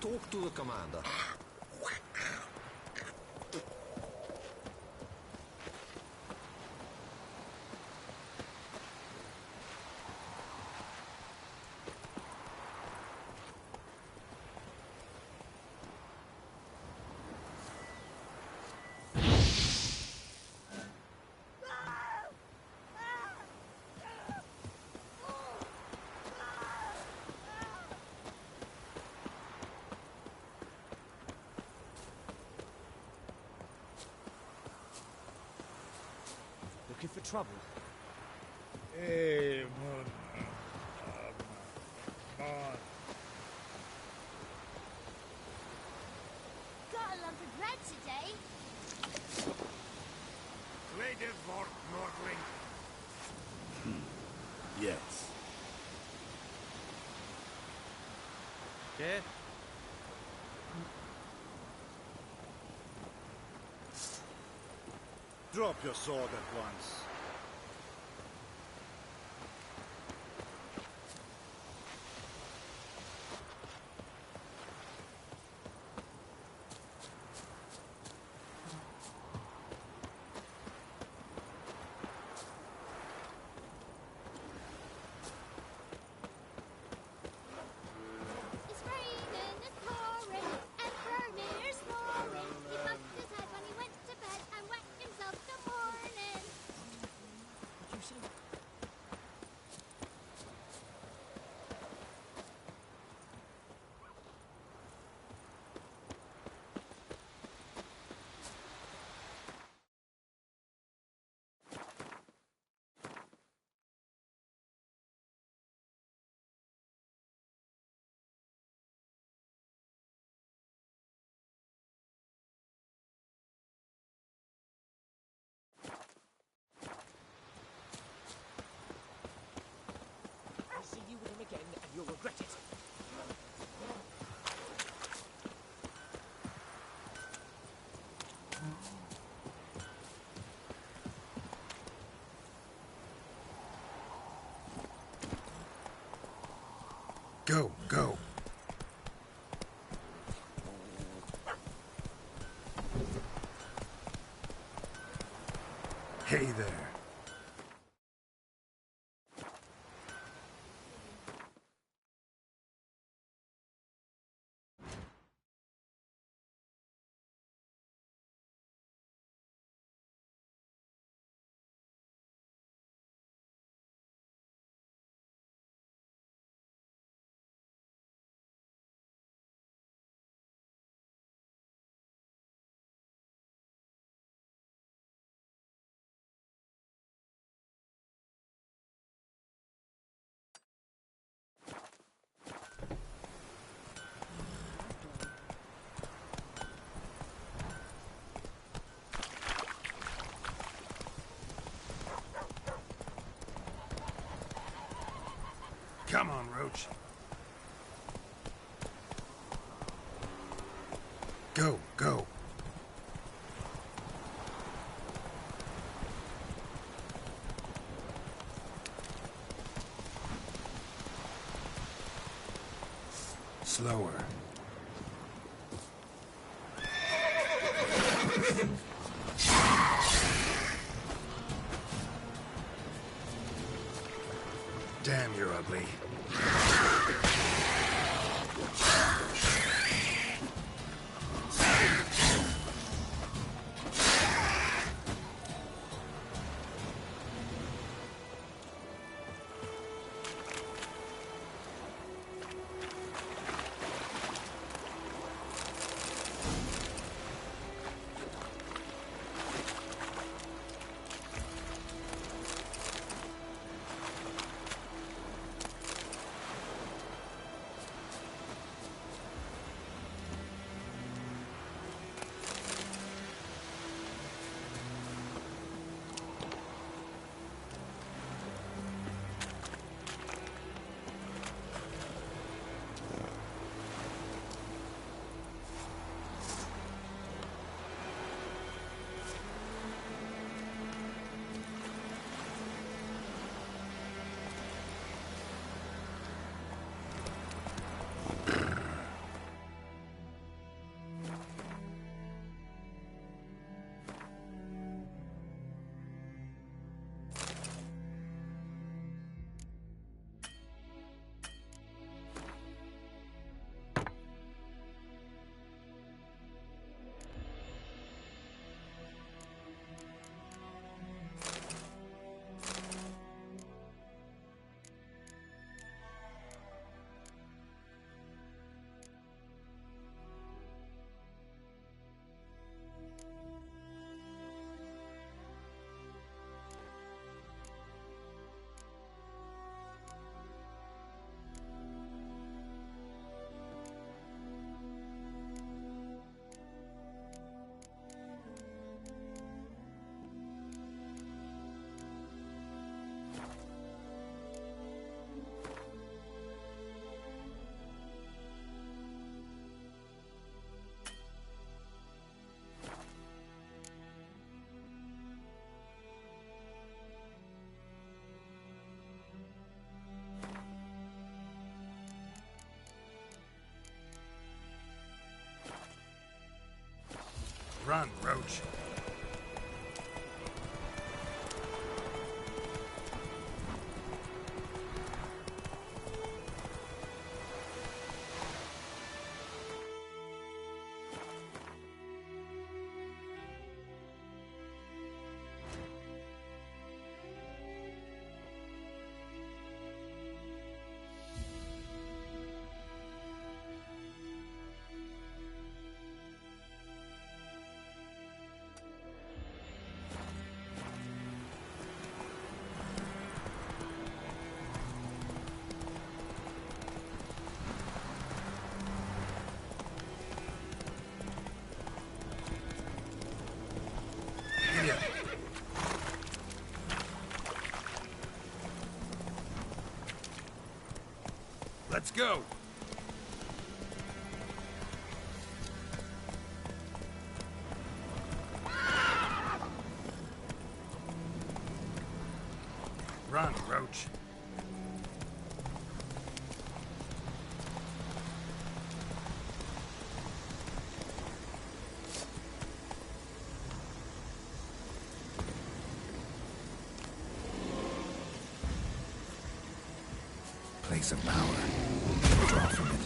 Talk to the commander. Looking for trouble? Hey, Got a lump of bread today. Lady Vort Nordling. Yes. Yeah? Drop your sword at once. It's raining, it's pouring, and Vermeer's snoring. He bumped his head when he went to bed and whacked himself till morning. What'd you say? I'll see you with him again, and you'll regret it. Go, go. Hey there. Come on, Roach. Go, go. Slower. Damn, you're ugly. Run, Roach. Let's go! Run, Roach. Place of power. Draw from it.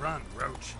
Run, Roach.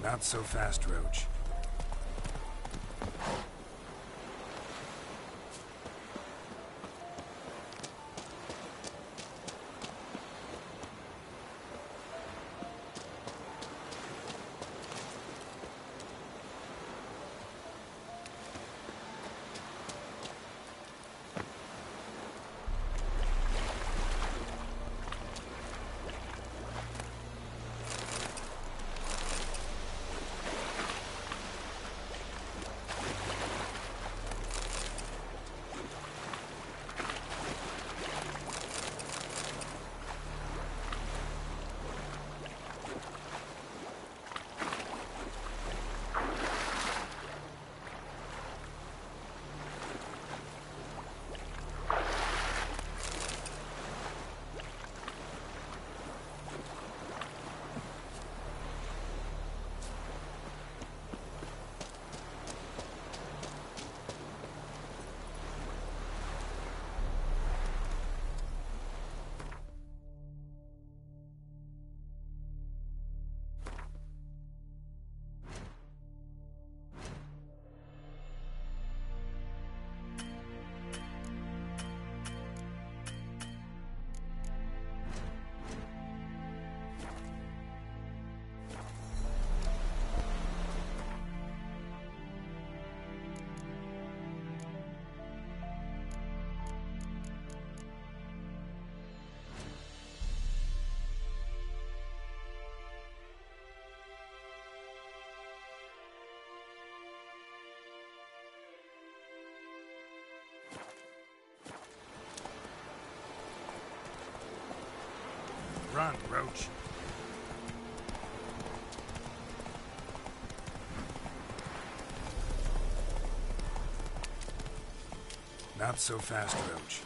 Not so fast, Roach. Run, Roach. Not so fast, Roach.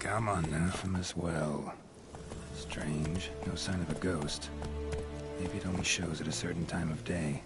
Come on now. Infamous well. Strange. No sign of a ghost. Maybe it only shows at a certain time of day.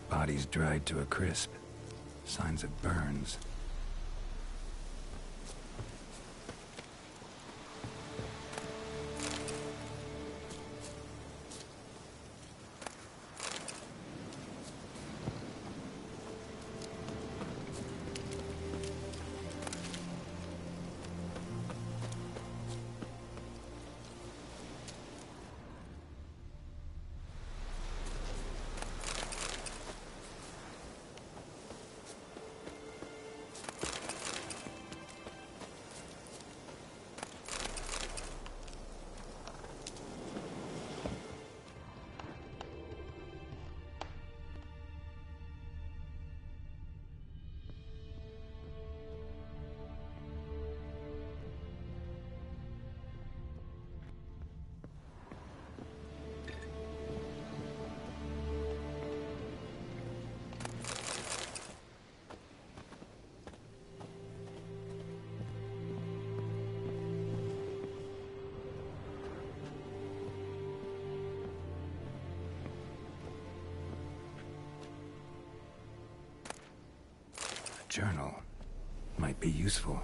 Bodies dried to a crisp. Signs of burns. Journal might be useful.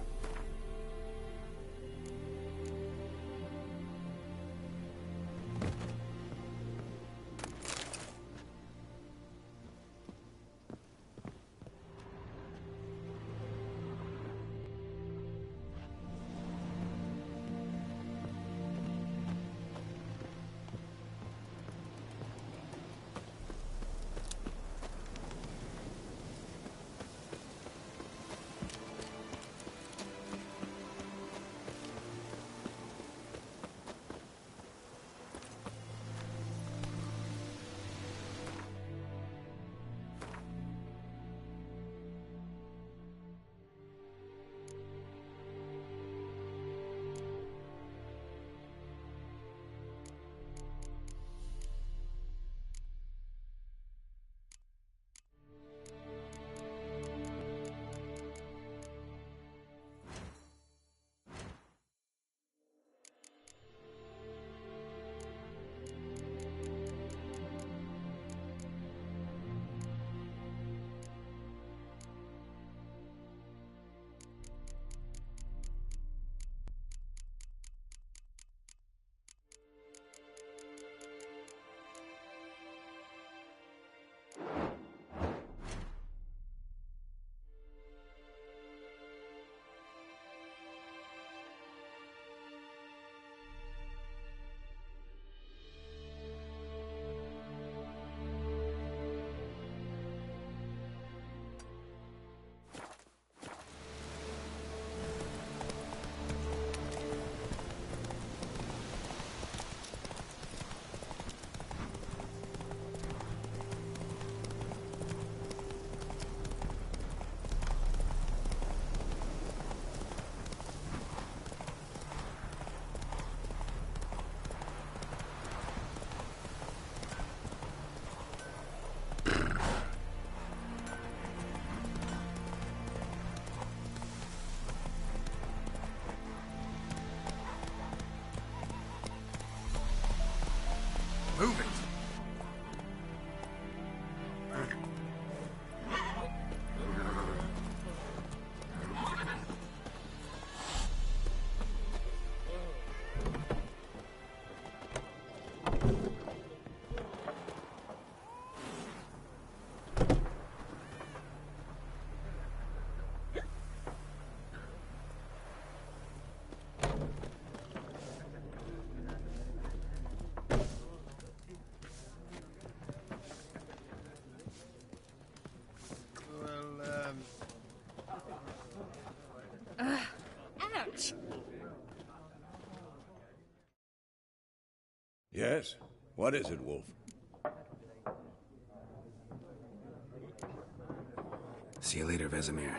Yes? What is it, Wolf? See you later, Vesemir.